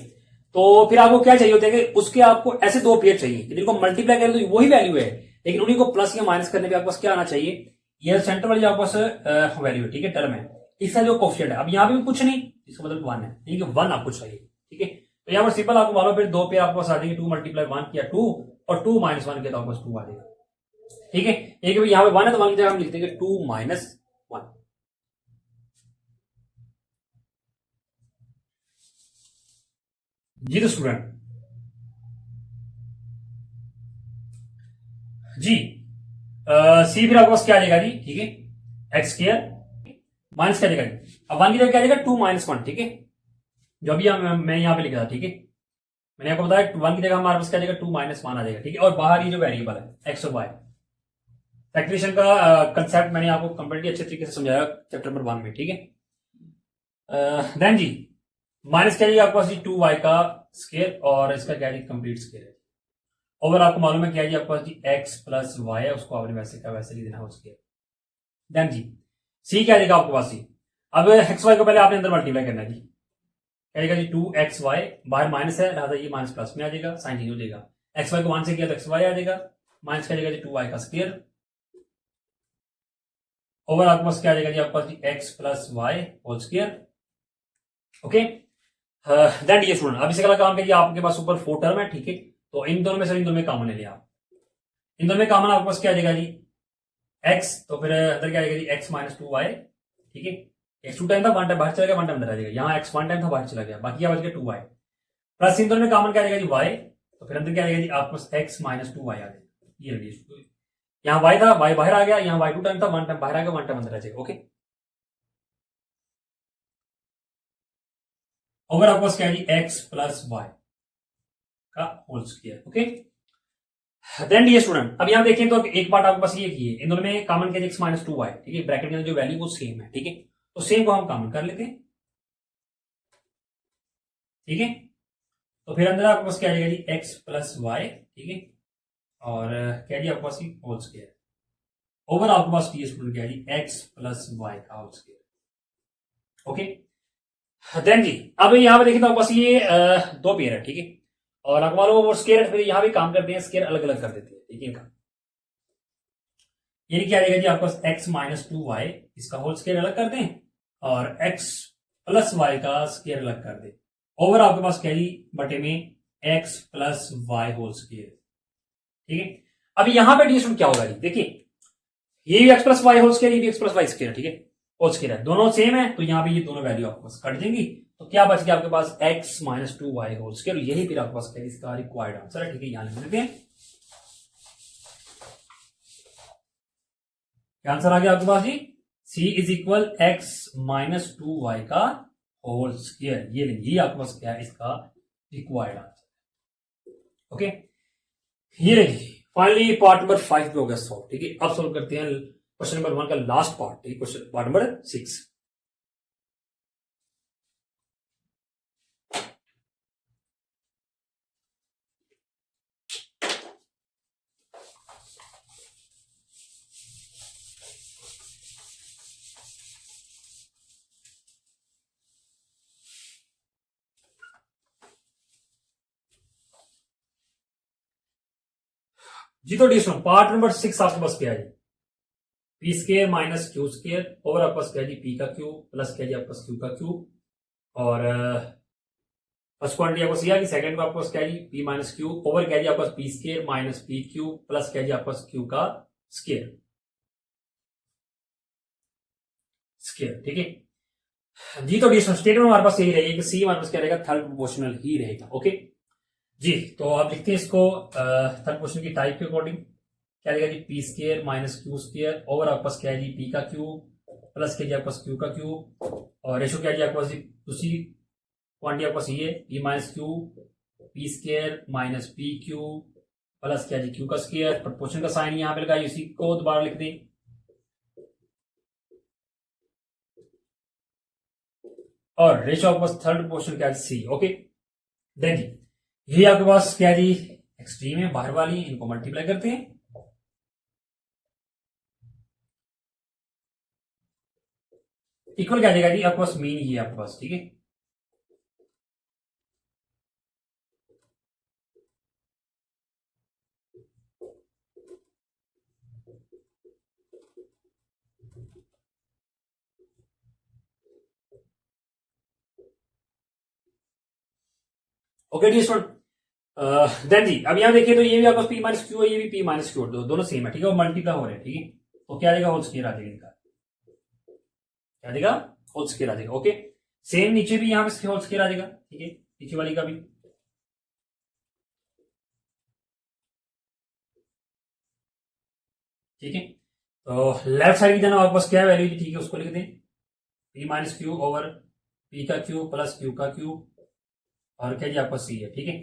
तो फिर आपको क्या चाहिए होता है कि उसके आपको ऐसे दो पेयर चाहिए जिनको मल्टीप्लाई करें तो वही वैल्यू है, लेकिन उन्हीं को प्लस या माइनस करने पे आपके पास क्या आना चाहिए, ये सेंटर वाली आपके पास वैल्यू है, ठीक है, टर्म है, इसका जो कोफिशिएंट है। अब यहाँ पे भी कुछ नहीं, इसका मतलब 1 है, ठीक है, 1 आपको चाहिए, ठीक है। तो यहाँ पर सिंपल आपको मालूम, फिर दो पेयर आपके पास आ जाएंगे, 2 मल्टीप्लाई 1 किया 2 और 2 माइनस 1 किया तो आपके पास 2 आ जाएगा, ठीक है। एक यहाँ पे 1 है तो 1 की जगह हम लिख देंगे 2 माइनस 1, जी। तो स्टूडेंट जी सी फिर आपके पास क्या आ जाएगा जी, ठीक है, एक्स स्क्वायर माइनस क्या आ जाएगा, अब 1 की जगह क्या आ जाएगा 2 माइनस 1, ठीक है, जो अभी मैं यहां पे लिखा था, ठीक है। मैंने आपको बताया 1 की जगह हमारे पास क्या आ जाएगा 2 माइनस 1 आ जाएगा, ठीक है। और बाहर ये जो वेरिएबल है एक्स और वाई, फैक्टराइजेशन का कंसेप्ट मैंने आपको कंप्लीटली अच्छे तरीके से समझाया चैप्टर नंबर 1 में, ठीक है। देन जी माइनस क्या जाएगा आपके पास जी 2y का स्केयर, और इसका क्या है कंप्लीट स्केयर है, ओवर आपको मालूम है क्या है जी आपके पास जी x प्लस वाई है, उसको आपने वैसे का वैसे लिख देना हो स्केयर। देन जी सी क्या जाएगा आपके पास जी, अब एक्स वाई को पहले आपने अंदर मल्टीप्लाई करना है जी, क्या जाएगा जी 2xy, बाहर माइनस है लिहाजा ये माइनस प्लस में आ जाएगा, साइन चेंज हो जाएगा, एक्स वाई को 1 से किया तो एक्स वाई आ जाएगा, माइनस क्या जाएगा जी 2y का स्केयर, ओवर आपके पास क्या आ जाएगा जी आपके पास जी x plus y whole square, okay. Then ये स्टूडेंट अब इसे अगला काम करिए, आपके पास ऊपर 4 टर्म है, ठीक है। तो इन दोनों में से इन दोनों में कॉमन ले लिया आप, इन दोनों में कॉमन आपके पास क्या आ जाएगा जी x, तो फिर अंदर क्या आ जाएगा जी x माइनस 2y, ठीक है, x 2 टाइम था 1 टाइम बाहर चला गया, 1 टाइम अंदर आ जाएगा, यहाँ x 1 टाइम था बाहर चला गया, बाकी क्या बच गया 2y, प्लस इन दोनों में कॉमन क्या आ जाएगा जी y, तो फिर अंदर क्या आ जाएगा जी आपके पास x माइनस 2y आ जाएगा, ये रखिए, यहाँ y था y बाहर आ गया, यहाँ y 2 टाइम था 1 टाइम बाहर आ गया, 1 टाइम अंदर आ जाएगा, ओके। ओवर आपके पास क्या है जी x प्लस वाई का होल स्क्वायर, ओके। देन ये स्टूडेंट अब यहां देखें तो एक बात आपके पास ये की है, इन दोनों में कॉमन क्या है x माइनस 2y, ठीक है, ब्रैकेट के अंदर जो वैल्यू वो सेम है, ठीक है, तो सेम को हम कॉमन कर लेते हैं, ठीक है। तो फिर अंदर आपके पास क्या आ जाएगा जी x प्लस वाई, ठीक है, और क्या जी आपके पास होल स्क्वायर, ओवर आपके पास टी स्टूडेंट क्या है जी x प्लस वाई का होल स्क्वायर, ओके। देन जी अब यहां पे देखें तो आपके पास ये दो पेयर है, ठीक है, और आपको मालूम वो स्केयर फिर यहां भी काम करते हैं, स्केयर अलग अलग कर देते हैं, ठीक है इनका, ये क्या आ जाएगा जी आपके पास x माइनस 2y, इसका होल स्केयर अलग कर दें, और x प्लस वाई का स्केयर अलग कर दें, ओवर आपके पास क्या जी बटे में x plus y whole square, ठीक है। अब यहां पे डी क्या होगा जी, देखिए ये भी x plus y whole square, ये भी x प्लस वाई स्केयर, ठीक है, होल स्केयर है, दोनों सेम है, तो यहां पे ये दोनों वैल्यू आपके पास कट देंगी, तो क्या बच गया आपके पास x minus 2y whole square, यही फिर आपके पास क्या इसका रिक्वायर्ड आंसर है, ठीक है, यहां लिख देते हैं। क्या आंसर आ गया आपके पास जी? सी is equal x minus 2y का होल स्क्वायर। ये आपके पास क्या है इसका रिक्वायर्ड आंसर। ओके, ये रही फाइनली पार्ट नंबर 5 पे हो गया सॉल्व। ठीक है, अब सॉल्व करते हैं क्वेश्चन नंबर 1 का लास्ट पार्ट। ठीक है, क्वेश्चन पार्ट नंबर 6। जी तो डिस्टो पार्ट नंबर 6 आपके पास क्या है? P square minus q square over आपके पास क्या है जी? पी का क्यू प्लस क्या है जी आपके पास क्यू का क्यू। और फर्स्ट क्वांटिटी आपको सी आ गई, सेकंड को आपको क्या है जी? पी माइनस क्यू ओवर क्या है जी आपके पास? P square minus p q plus क्या है जी आपके पास? क्यू का स्केयर स्केयर। ठीक है जी, तो डिस्टो स्टेटमेंट हमारे पास यही रहेगी कि सी हमारे पास क्या रहेगा? थर्ड प्रोपोर्शनल ही रहेगा। ओके जी, तो आप लिखते हैं इसको थर्ड क्वेश्चन की टाइप के अकॉर्डिंग। क्या रहेगा जी? P square minus q square over आपके पास क्या है जी? पी का क्यू प्लस क्या जी आपके पास? क्यू का क्यू। और रेशो क्या है जी आपके पास? दूसरी क्वांटिटी आपके पास ये P minus Q P square minus p q plus क्या जी? क्यू का स्केयर। प्रपोर्शन का साइन यहां पे लगाइए, उसी को दोबारा लिख दें। और रेशो आपके पास थर्ड प्रोपोर्शन क्या है? सी। ओके देन जी ये आपके पास क्या जी? एक्सट्रीम है बाहर वाली, इनको मल्टीप्लाई करते हैं। इक्वल क्या जाएगा जी आपके पास? मीन ये आपके पास। ठीक है, ओके डी स्टूडेंट। देन जी अब यहां देखिए तो ये भी आपका पी माइनस क्यू है, ये भी पी माइनस क्यू, दोनों सेम है। ठीक है, और मल्टीप्लाई हो रहे हैं। ठीक है, तो क्या आ जाएगा? होल स्क्वायर आ जाएगा इनका। क्या आ जाएगा? होल स्क्वायर आ जाएगा। ओके, सेम नीचे भी यहां पे होल स्क्वायर आ जाएगा। ठीक है, नीचे वाली का भी। ठीक है, तो लेफ्ट साइड की जनाब आपके पास क्या वैल्यू? ठीक है, उसको लिख दें P minus q over P का क्यू प्लस क्यू का क्यू और क्या जी आपका सी है। ठीक है,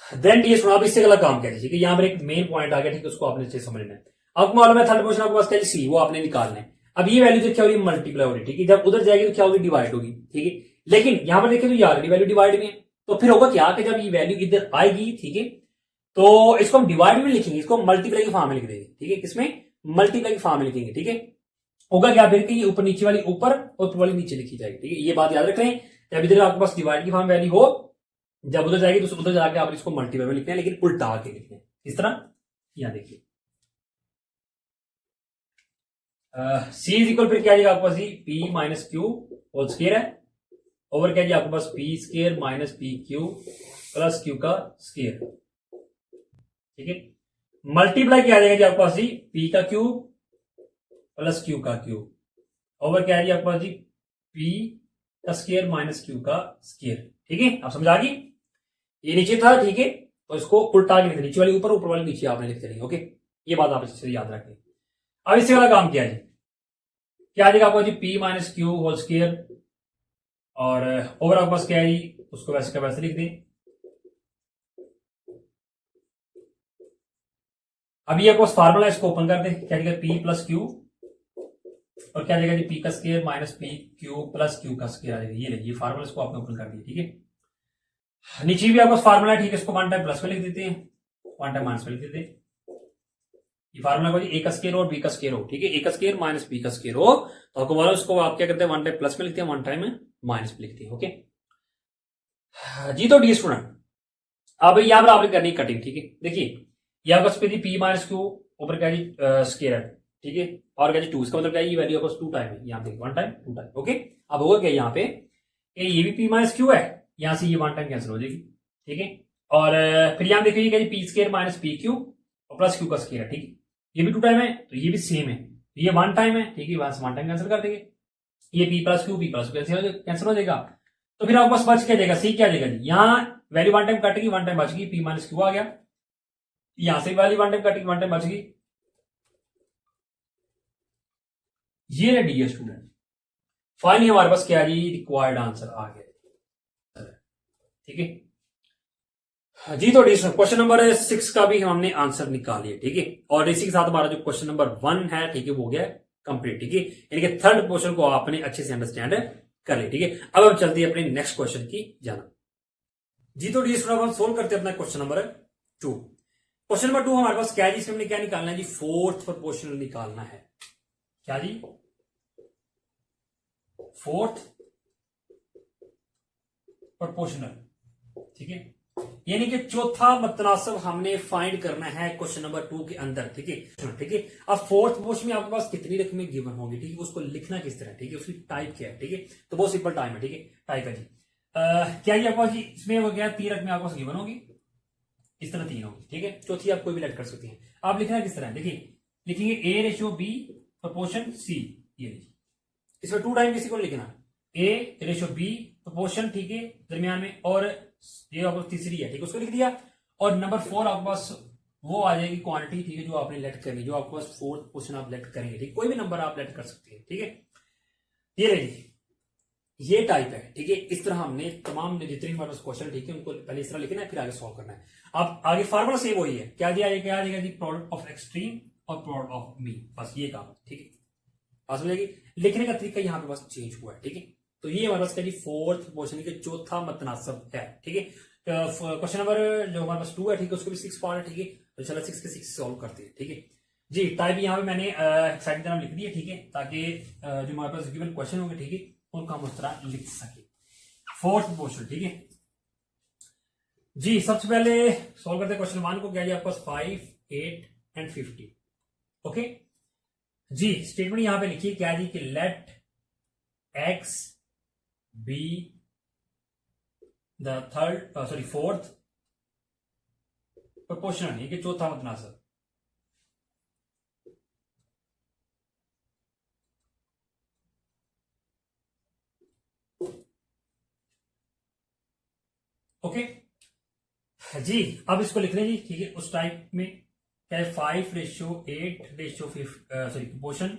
देन डी स्टूडेंट आप इससे गलत काम करें। ठीक है, यहां पर एक मेन पॉइंट आ गया। ठीक है, उसको आपने अच्छे समझना है। आपको मालूम है थर्ड क्वेश्चन आपके पास क्या है? सी, वो आपने निकालना है। अब ये वैल्यू जो क्या हो रही है? मल्टीप्लाई हो रही है। ठीक है, जब उधर जाएगी तो क्या होगी? डिवाइड होगी। ठीक है, लेकिन यहां पर देखिए तो ये ऑलरेडी वैल्यू डिवाइड में है, तो फिर होगा क्या कि जब ये वैल्यू इधर आएगी, ठीक है, तो इसको हम डिवाइड में लिखेंगे, इसको मल्टीप्लाई की फॉर्म में लिख देंगे। ठीक है, किसमें? मल्टीप्लाई की फॉर्म में लिखेंगे। ठीक है, होगा क्या फिर कि ये ऊपर नीचे वाली ऊपर और ऊपर वाली नीचे लिखी जाएगी। ठीक है, ये बात याद रख रहे हैं। जब इधर आपके पास डिवाइड की फॉर्म वैल्यू हो, जब उधर जाएगी तो उधर जाके आप इसको मल्टीप्लाई में लिखते हैं, लेकिन उल्टा आके लिखते हैं। इस तरह यहां देखिए सी इज इक्वल फिर क्या आएगा आपके पास? P minus q whole square है ओवर क्या जी आपके पास? P square minus p q plus q का स्क्वायर। ठीक है, मल्टीप्लाई क्या आ जाएगा जी आपके पास? जी पी का क्यू प्लस क्यू का क्यू ओवर क्या है जी आपके पास? जी पी का स्क्वायर माइनस क्यू का स्क्वायर। ठीक है, आप समझ आ गई? ये नीचे था। ठीक है, तो इसको उल्टा के लिखते, नीचे वाली ऊपर ऊपर वाली नीचे आपने लिखते रहेंगे। ओके, ये बात आप इससे याद रखें। अब इससे वाला काम किया जी, क्या आ जाएगा आपको? जी p minus q whole square और ओवर आपके पास क्या है जी? उसको वैसे का वैसे लिख दें। अब ये आपको फार्मूला इसको ओपन कर दें। क्या जाएगा? पी प्लस क्यू और क्या जाएगा जी? पी का square minus p q plus q का स्क्वायर आ जाएगा। ये फार्मूला इसको आपने ओपन कर दिया। ठीक है, नीचे भी आपका फार्मूला है। ठीक है, इसको वन टाइम प्लस में लिख देते हैं, वन टाइम माइनस में लिख देते हैं। ये फार्मूला को जी ए का स्क्वायर और बी का स्क्वायर हो। ठीक है, ए का स्क्वायर माइनस बी का स्क्वायर हो, तो आपको बोला उसको आप क्या करते हैं? वन टाइम प्लस में लिखते हैं, वन टाइम माइनस में लिखते हैं। ओके जी, तो डी स्टूडेंट अब यहां पर आपने करनी कटिंग। ठीक है, देखिए यहां पर पी माइनस क्यू ऊपर क्या जी? स्क्वायर है। ठीक है, और क्या जी? टू, इसका मतलब क्या है? ये वैल्यू आपको टू टाइम है। यहाँ पे one time two time. Okay, अब होगा क्या यहाँ पे? ये भी पी माइनस क्यू है, यहां से ये वन टाइम कैंसिल हो जाएगी। ठीक है, और फिर यहां देखिए क्या जी? P square minus p q और प्लस क्यू का स्क्वायर है। ठीक है, ये भी टू टाइम है तो ये भी सेम है, ये वन टाइम है। ठीक है, वहां से वन टाइम कैंसिल कर देंगे, ये पी प्लस क्यू कैंसिल हो जाएगा। तो फिर आपको बस बच क्या जाएगा? सी क्या जाएगा जी? यहाँ वैल्यू वन टाइम कटेगी, वन टाइम बचेगी, पी माइनस क्यू आ गया। यहां से वैल्यू वन टाइम कटेगी, वन टाइम बचेगी, ये रहे डियर स्टूडेंट, फाइनली हमारे पास क्या जी रिक्वायर्ड आंसर आ गया। ठीक है जी, तो क्वेश्चन नंबर 6 का भी हमने आंसर निकाल लिया। ठीक है, और इसी के साथ हमारा जो क्वेश्चन नंबर 1 है, ठीक है, वो गया कंप्लीट। ठीक है, यानी कि थर्ड क्वेश्चन को आपने अच्छे से अंडरस्टैंड कर लिया। ठीक है, अब हम चलते हैं अपने नेक्स्ट क्वेश्चन की जाना। जी, तो डी स्टूडेंट हम सोल्व करते हैं अपना क्वेश्चन नंबर 2। क्वेश्चन नंबर 2 हमारे पास क्या है जी, इसमें हमने क्या निकालना है जी, फोर्थ प्रोपोर्शनल निकालना है। क्या जी, फोर्थ प्रोपोर्शनल। ठीक है, यानी कि चौथा मतनासब हमने फाइंड करना है क्वेश्चन नंबर 2 के अंदर। ठीक है, ठीक है। अब फोर्थ प्रोपोर्शन में आपके पास कितनी रकमें गिवन होंगी, ठीक है, उसको लिखना किस तरह, ठीक है, उसकी टाइप क्या है। ठीक है, तो बहुत सिंपल टाइम है। ठीक है, टाइप है जी क्या जी आपके पास जी, इसमें वो क्या 3 रकमें आपके पास गिवन होगी, इस तरह 3 होगी। ठीक है, चौथी आप कोई भी लेट कर सकती हैं। आप लिखना किस तरह, देखिए लिखेंगे ए रेशियो बी प्रोपोर्शन सी, ये लीजिए, इसमें 2 टाइम किसी को लिखना, ए रेशियो बी प्रोपोर्शन, ठीक है, दरमियान में, और ये आपको तीसरी है, ठीक है, उसको लिख दिया। और नंबर 4 आपके पास वो आ जाएगी क्वांटिटी, ठीक है, जो आपने लेट करनी, जो आपके पास फोर्थ पोर्शन आप लेट करेंगे। ठीक, कोई भी नंबर आप लेट कर सकते हैं। ठीक है, ये रही, ये टाइप है। ठीक है, इस तरह हमने तमाम जितने हमारे पास क्वेश्चन, ठीक है, उनको पहले इस तरह लिखना है, फिर आगे सॉल्व करना है। अब आगे फार्मूला सेम वही है, क्या दिया क्या आ जाएगा जी, प्रोडक्ट ऑफ एक्सट्रीम और प्रोडक्ट ऑफ मीन, बस ये काम। ठीक है, बात समझेगी, लिखने का तरीका यहाँ पे बस चेंज हुआ है। ठीक है, तो ये हमारे पास क्या जी, फोर्थ प्रोपोर्शन के चौथा मतनासब है। ठीक है, क्वेश्चन नंबर जो हमारे पास 2 है, ठीक है, उसको भी 6 पार्ट है। ठीक है, तो चलो 6 के 6 सॉल्व करते हैं। ठीक है जी, टाइप यहाँ पे मैंने साइड की तरफ लिख दिया। ठीक है, ताकि जो हमारे पास गिवन क्वेश्चन होंगे, ठीक है, उनको हम उस तरह लिख सके। फोर्थ प्रोपोर्शन, ठीक है जी, सबसे पहले सॉल्व करते हैं क्वेश्चन 1 को। क्या जी आपके पास 5, 8 एंड 50। ओके जी, स्टेटमेंट यहां पे लिखिए क्या जी, कि let x be the fourth proportional, ये कि चौथा मतनासब। ओके जी, अब इसको लिख लें जी। ठीक है, उस टाइप में क्या है, 5:8 प्रोपोर्शन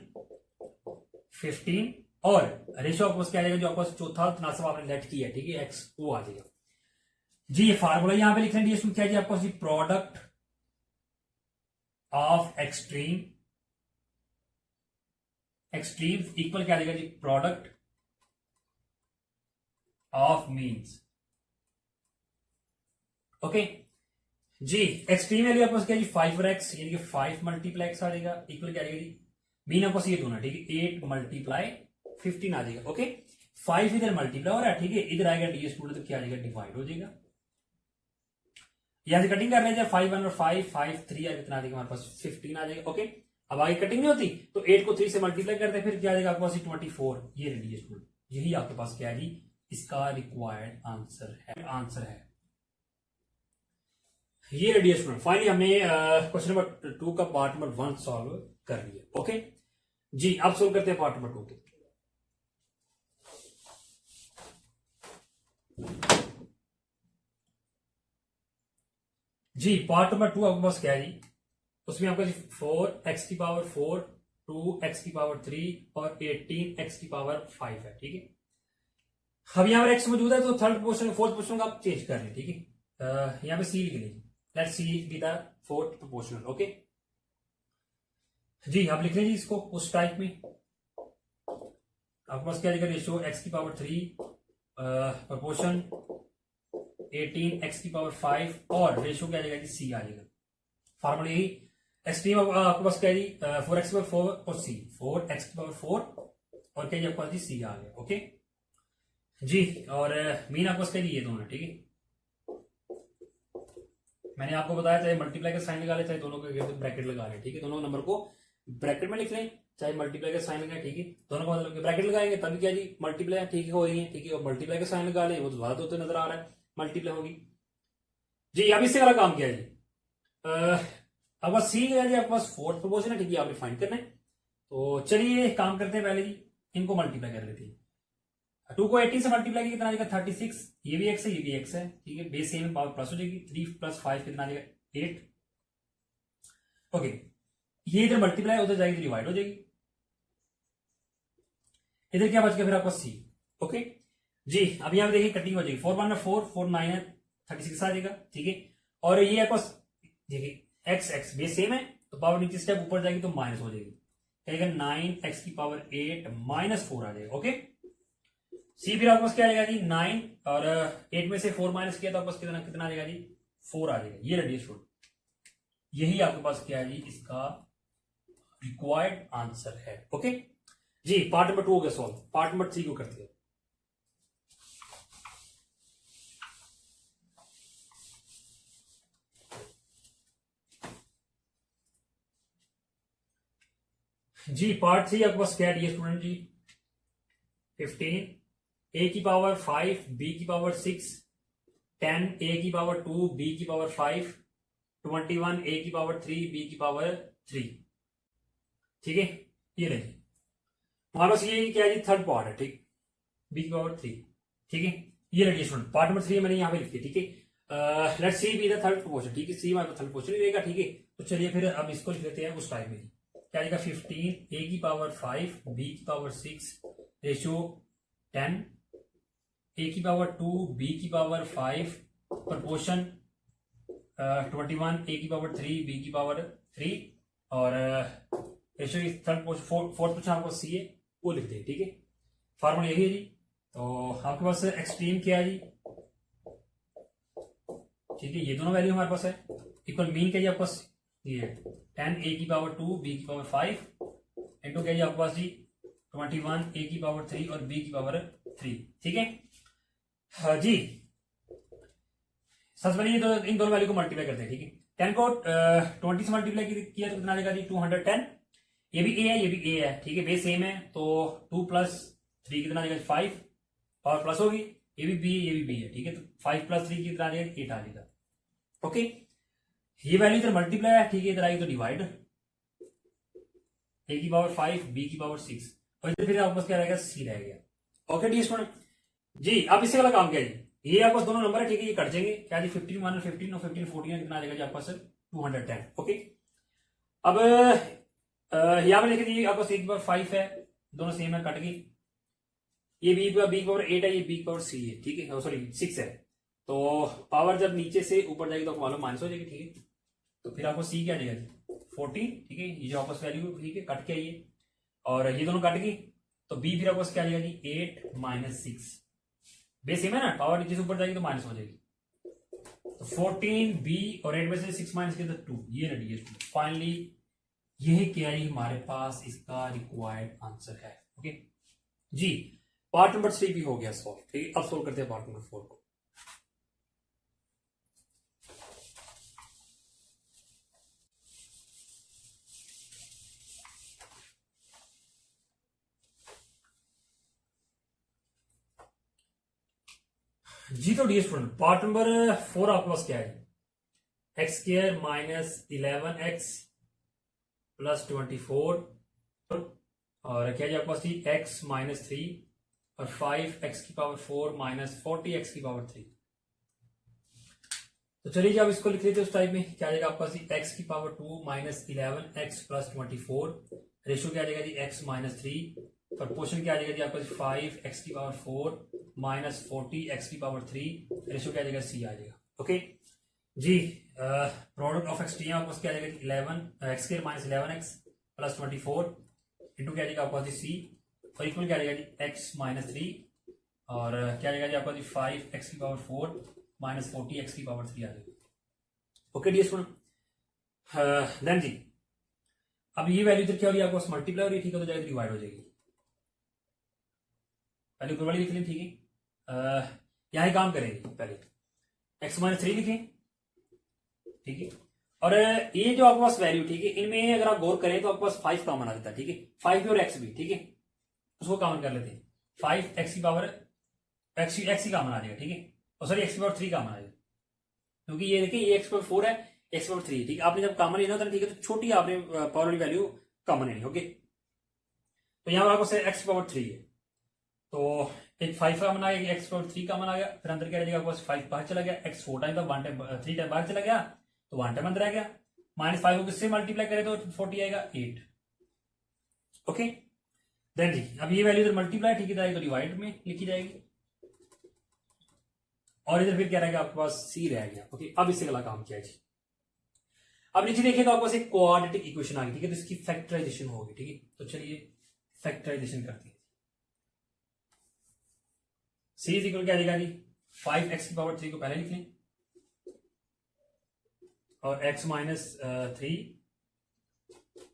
15, और रेशियो आपको क्या आ जाएगा, जो आपको चौथा तनासब आपने लेट किया है, ठीक है, एक्स, वो आ जाएगा जी। ये फार्मूला यहां पे लिख लेंगे, इसमें क्या है आपको प्रोडक्ट ऑफ एक्सट्रीम इक्वल क्या आ जाएगा जी, प्रोडक्ट ऑफ मीन्स। ओके जी, एक्सट्रीम वैल्यू आपके पास क्या जी, 5x, यानी कि 5 मल्टीप्लाई x आ जाएगा, इक्वल क्या आ जाएगा जी, मीन आपको ये दोनों, ठीक है, 8 मल्टीप्लाई 15 आ जाएगा। ओके, 5 इधर मल्टीप्लाई हो रहा है, ठीक है, इधर आएगा डी स्टूडेंट, तो क्या आ जाएगा, डिवाइड हो जाएगा। यहां से कटिंग कर लेते हैं, 5 1 और 5 5 3 आगे कितना आ जाएगा हमारे पास, 15 आ जाएगा। ओके, अब आगे कटिंग नहीं होती, तो 8 को 3 से मल्टीप्लाई करते हैं, फिर क्या आ जाएगा आपके पास 24। ये डी स्टूडेंट, यही आपके पास क्या है जी, इसका रिक्वायर्ड आंसर है। ये रेडी स्टूडेंट, फाइनली हमने क्वेश्चन नंबर 2 का पार्ट नंबर 1 सॉल्व कर लिया। ओके जी, अब सॉल्व करते हैं पार्ट नंबर 2 के। जी, पार्ट नंबर 2 आपके पास क्या है जी, उसमें आपका 4x की पावर 4, 2x की पावर 3 और 18x की पावर 5 है। ठीक है, अब यहां पर x मौजूद है, तो थर्ड पोर्शन फोर्थ पोर्शन का आप चेंज कर लें। ठीक है, यहां पे c लिख लीजिए, let c be the fourth proportional. Okay जी, आप लिख लीजिए इसको उस टाइप में, आपके पास क्या आएगा, रेशियो x की पावर 3 प्रोपोर्शन 18x की पावर 5, और रेशियो क्या आ जाएगा, c आ जाएगा। फार्मूला यही, एक्सट्रीम आपके पास क्या है जी, 4x की पावर 4 और c, 4x की पावर 4 और क्या आपके पास c आ गया। ओके जी, और मीन आपके पास क्या ये दोनों, ठीक है, मैंने आपको बताया चाहे मल्टीप्लाई का साइन लगा ले, चाहे दोनों के ब्रैकेट लगा ले। ठीक है, दोनों नंबर को ब्रैकेट में लिख लें, चाहे मल्टीप्लाई का साइन लगाए। ठीक है, दोनों का मतलब ब्रैकेट लगाएंगे तभी क्या जी, मल्टीप्लाई, ठीक है, हो रही है। ठीक है, और मल्टीप्लाई का साइन लगा लें, वो तो ज्यादा होते नजर आ रहा है, मल्टीप्लाई होगी जी। अब इससे वाला काम किया जी, अब बस सी है जी, आपके पास फोर्थ प्रोपोर्शन है। ठीक है, आपने फाइंड करना है, तो चलिए काम करते हैं। पहले जी इनको मल्टीप्लाई कर लेते हैं। 2 को 18 से मल्टीप्लाई कितना आ जाएगा, 36, ये भी x है, ये भी x है। ठीक है, बेस सेम पावर प्लस हो जाएगी, 3 + 5 कितना आ जाएगा, 8। ओके, ये इधर मल्टीप्लाई उधर जाएगी, डिवाइड हो जाएगी। इधर क्या बच गया फिर आपका सी। ओके जी, अब यहाँ पे देखिए कटिंग हो जाएगी, 4 1 4 4 9 है 36 आ जाएगा, ठीक है। और ये आपका देखिए एक्स एक्स बेस सेम है, तो पावर नीचे स्टेप ऊपर जाएगी तो माइनस हो जाएगी, कहेगा 9x की पावर 8 माइनस 4 आ जाएगा। ओके, सी फिर आपके पास क्या आ जाएगा जी 9, और 8 में से 4 माइनस किया तो आपके पास कितना कितना आ जाएगा जी 4 आ जाएगा। ये रेडियस स्टूडेंट, यही आपके पास क्या है जी इसका रिक्वायर्ड आंसर है। ओके जी, पार्ट नंबर 2 हो गया सॉल्व, पार्ट नंबर 3 को करते हैं। जी पार्ट 3 आपके पास क्या है स्टूडेंट जी 15 a की पावर 5 b की पावर 6 10 a की पावर 2 b की पावर 5 21 a की पावर 3 b की पावर 3, ठीक है। ये रही हमारे पास ये क्या है जी थर्ड पार्ट है, ठीक, b की पावर 3, ठीक है। ये रही स्टूडेंट पार्ट नंबर 3 मैंने यहाँ पे लिखी, ठीक है। Let's c be the third portion, ठीक है, सी हमारे पास थर्ड पोर्शन रहेगा, ठीक है। तो चलिए फिर अब इसको लिख लेते हैं उस टाइप में, क्या आएगा 15 a की पावर 5 b की पावर 6 रेशियो 10 a की पावर 2 b की पावर 5 प्रपोर्शन 21 a की पावर 3 b की पावर 3, और रेशियो थर्ड फोर्थ पोर्शन आपको सी है वो लिखते हैं, ठीक है। फॉर्मूला यही है जी। तो आपके पास एक्सट्रीम क्या है जी, ठीक है, ये दोनों वैल्यू हमारे पास है। इक्वल मीन क्या जी आपके पास ये 10 a की पावर 2 b की पावर 5 इंटू क्या जी आपके पास जी 21 a की पावर 3 और b की पावर 3, ठीक है। हाँ जी, सबसे पहले ये इन दोनों वैल्यू को मल्टीप्लाई करते हैं, ठीक है। 10 को 20 से मल्टीप्लाई किया तो कितना आ जाएगा जी 210, ये भी ए है ये भी ए है, ठीक है, बेस सेम है, तो 2 प्लस 3 कितना आ जाएगा 5, पावर प्लस होगी, ये भी बी ये भी बी है, ठीक है। तो 5 प्लस 3 कितना आ जाएगा 8 आ जाएगा। ओके, ये वैल्यू इधर मल्टीप्लाई है, ठीक है, इधर आएगी तो डिवाइड, ए की पावर 5 बी की पावर 6, और इधर फिर आपके पास क्या रहेगा सी रह गया। ओके डी स्टूडेंट जी, अब इससे वाला काम क्या है जी, ये आपके पास दोनों नंबर है, ठीक है, ये कट जाएंगे, क्या जी 15 1 15 और 15 14 कितना आ जाएगा जी आपके पास 210। ओके, अब यहाँ पर देखिए आपके पास 1 की पावर 5 है, दोनों सेम है, कट गई, ये बी की पावर 8 है, ये बी की पावर सी है, ठीक है, सॉरी 6 है, तो पावर जब नीचे से ऊपर जाएगी तो आपको मालूम माइनस हो जाएगी, ठीक है। तो फिर आपको सी क्या आ जाएगा 14, ठीक है, ये जो आपस वैल्यू, ठीक है, कट के आइए, और ये दोनों कट गई, तो बी फिर आपको क्या आ जाएगा जी 8 माइनस 6, बेस सेम है ना, पावर नीचे से ऊपर जाएगी तो माइनस हो जाएगी, तो 14 बी और 8 में से 6 माइनस किया तो 2, ये रेडी है। फाइनली यही क्या है हमारे पास इसका रिक्वायर्ड आंसर है। ओके जी, पार्ट नंबर 3 भी हो गया सॉल्व, ठीक है। अब सॉल्व करते हैं पार्ट नंबर 4 को। जी तो डी स्टूडेंट पार्ट नंबर 4 आपके पास क्या है, x square minus 11x plus 24, और क्या है आपके पास एक्स माइनस 3 और 5x की पावर 4 माइनस 40x की पावर 3। तो चलिए जी आप इसको लिख लेते हैं उस टाइप में, क्या आ जाएगा आपके पास x की power 2 minus 11x plus 24, ratio क्या आ जाएगा जी x माइनस 3, प्रपोर्शन क्या आ जाएगा जी आपका 5x की पावर 4 माइनस 40x की पावर 3, रेशियो क्या आ जाएगा सी आ जाएगा। ओके जी, प्रोडक्ट ऑफ एक्सट्रीम आपको क्या आ जाएगा 11 x square minus 11x plus 24 into क्या आ जाएगा आपका सी, और इक्वल क्या आ जाएगा जी x माइनस 3, और क्या आ जाएगा जी आपका 5x की पावर 4 माइनस 40x की पावर 3 आ जाएगी। ओके डी स्टूडेंट देन जी, अब ये वैल्यू इधर क्या हो रही है आपको मल्टीप्लाई हो रही है, ठीक है, तो जाएगी डिवाइड हो जाएगी, पहले ऊपर वाली लिख लें, ठीक है। यहां काम करेंगे, पहले x माइनस 3 लिखें, ठीक है, और ये जो आपके पास वैल्यू, ठीक है, इनमें अगर आप गौर करें तो आपके पास 5 कॉमन आ जाता है, ठीक है, 5 भी और x भी, ठीक है, उसको कॉमन कर लेते हैं, 5x की पावर x ही कॉमन आ जाएगा, ठीक है, और सॉरी x की पावर 3 कॉमन आ जाएगा, क्योंकि ये देखिए ये x पावर 4 है, x पावर 3, ठीक है, आपने जब कॉमन लेना होता है, ठीक है, तो छोटी आपने पावर वाली वैल्यू कॉमन लेनी, ओके। तो यहाँ पर आपको x पावर 3 है, तो एक 5 कॉमन आ गया, x पावर 3 कॉमन आ गया, फिर अंदर क्या रहेगा आपके पास 5 बाहर चला गया, x 4 टाइम था 1 टाइम 3 टाइम बाहर चला गया, तो 1 टाइम अंदर आ गया, माइनस 5 को किससे मल्टीप्लाई करें तो 40 आएगा 8। ओके, देन जी अब ये वैल्यू इधर मल्टीप्लाई ठीक है तो डिवाइड में लिखी जाएगी और इधर फिर क्या रहेगा आपके पास सी रह गया। ओके अब इससे अगला काम किया जी। अब नीचे देखिए तो आपके पास एक क्वाड्रेटिक इक्वेशन आ गई ठीक है तो इसकी फैक्टराइजेशन होगी ठीक है तो चलिए फैक्टराइजेशन करते हैं। सी इज इक्वल क्या आ जाएगा जी 5x की पावर 3 को पहले लिख लें और x माइनस 3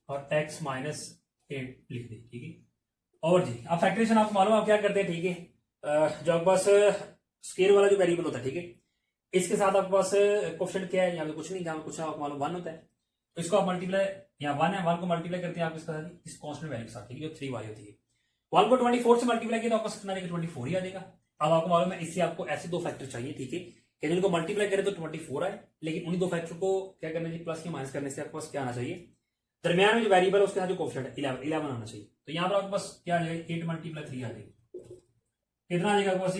और x माइनस 8 लिख दें ठीक है। और जी अब फैक्टराइजेशन आपको मालूम आप क्या करते हैं ठीक है जो आपके पास स्क्वायर वाला जो वेरिएबल होता है ठीक है इसके साथ आपके पास कोएफिशिएंट क्या है यहाँ पे कुछ नहीं जहाँ कुछ आपको मालूम 1 होता है तो इसको आप मल्टीप्लाई यहाँ 1 है 1 को मल्टीप्लाई करते हैं आप इसके साथ इस कांस्टेंट वैल्यू के साथ ठीक है जो 3 वाली होती है 1 को 24 से मल्टीप्लाई किया तो आपको कितना आएगा 24 ही आ जाएगा। अब आपको मालूम है इससे आपको ऐसे दो फैक्टर चाहिए ठीक है कि जिनको मल्टीप्लाई करें तो 24 आए लेकिन उन्हीं दो फैक्टर को क्या करना चाहिए प्लस या माइनस करने से आपके पास क्या आना चाहिए दरमियान में जो वेरिएबल है उसके साथ जो कोएफिशिएंट है 11 आना चाहिए। तो यहाँ पर आपके पास क्या आ जाएगा 8 मल्टीप्लाई 3 आ जाएगा कितना आ जाएगा आपके पास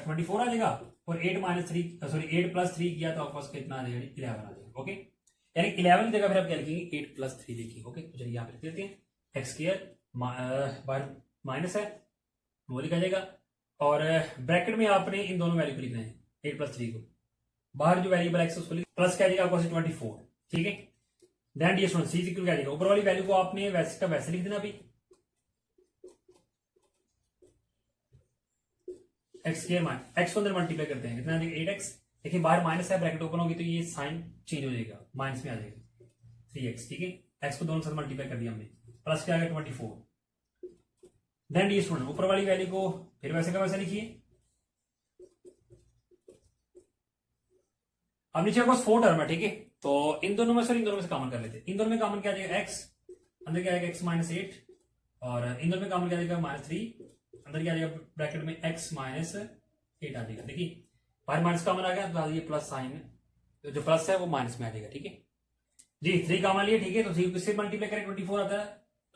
24 आ जाएगा और 8 माइनस 3 सॉरी 8 प्लस 3 किया तो आपके पास कितना आ जाएगा 11 आ जाएगा। ओके यानी 11 की जगह फिर आप क्या लिखेंगे 8 प्लस 3 लिखिए। ओके तो चलिए यहाँ पे लिख देते हैं एक्स स्क्वायर बाहर माइनस है वो लिखा जाएगा और ब्रैकेट में आपने इन दोनों वैल्यू को लिखना है 8 प्लस 3 को बाहर जो वैरिएबल एक्स उसको प्लस क्या आ जाएगा आपको 24 ठीक है। Then the student c equal क्या आ जाएगा ऊपर वाली वैल्यू को आपने वैसे का वैसे लिख देना अभी एक्स स्क्वायर माइनस एक्स को अंदर मल्टीप्लाई करते हैं कितना 8x देखिए बाहर माइनस है ब्रैकेट ओपन होगी तो ये साइन चेंज हो जाएगा माइनस में आ जाएगा 3x ठीक है एक्स को दोनों साथ मल्टीप्लाई कर दिया हमने प्लस क्या आ गया 24। देन डी स्टूडेंट ऊपर वाली वैल्यू को फिर वैसे का वैसे लिखिए अब नीचे पास 4 टर्म है ठीक है तो इन दोनों में से कॉमन कर लेते हैं। इन दोनों में कॉमन क्या आ जाएगा x अंदर क्या आएगा x माइनस 8 और इन दोनों में कॉमन क्या आ जाएगा माइनस 3 अंदर क्या आ जाएगा ब्रैकेट में x माइनस 8 आ जाएगा। देखिए बाहर माइनस कॉमन आ गया तो ये प्लस साइन है तो जो प्लस है वो माइनस में आ जाएगा ठीक है जी 3 कॉमन लिए ठीक है तो 3 किससे मल्टीप्लाई करें 24 आता है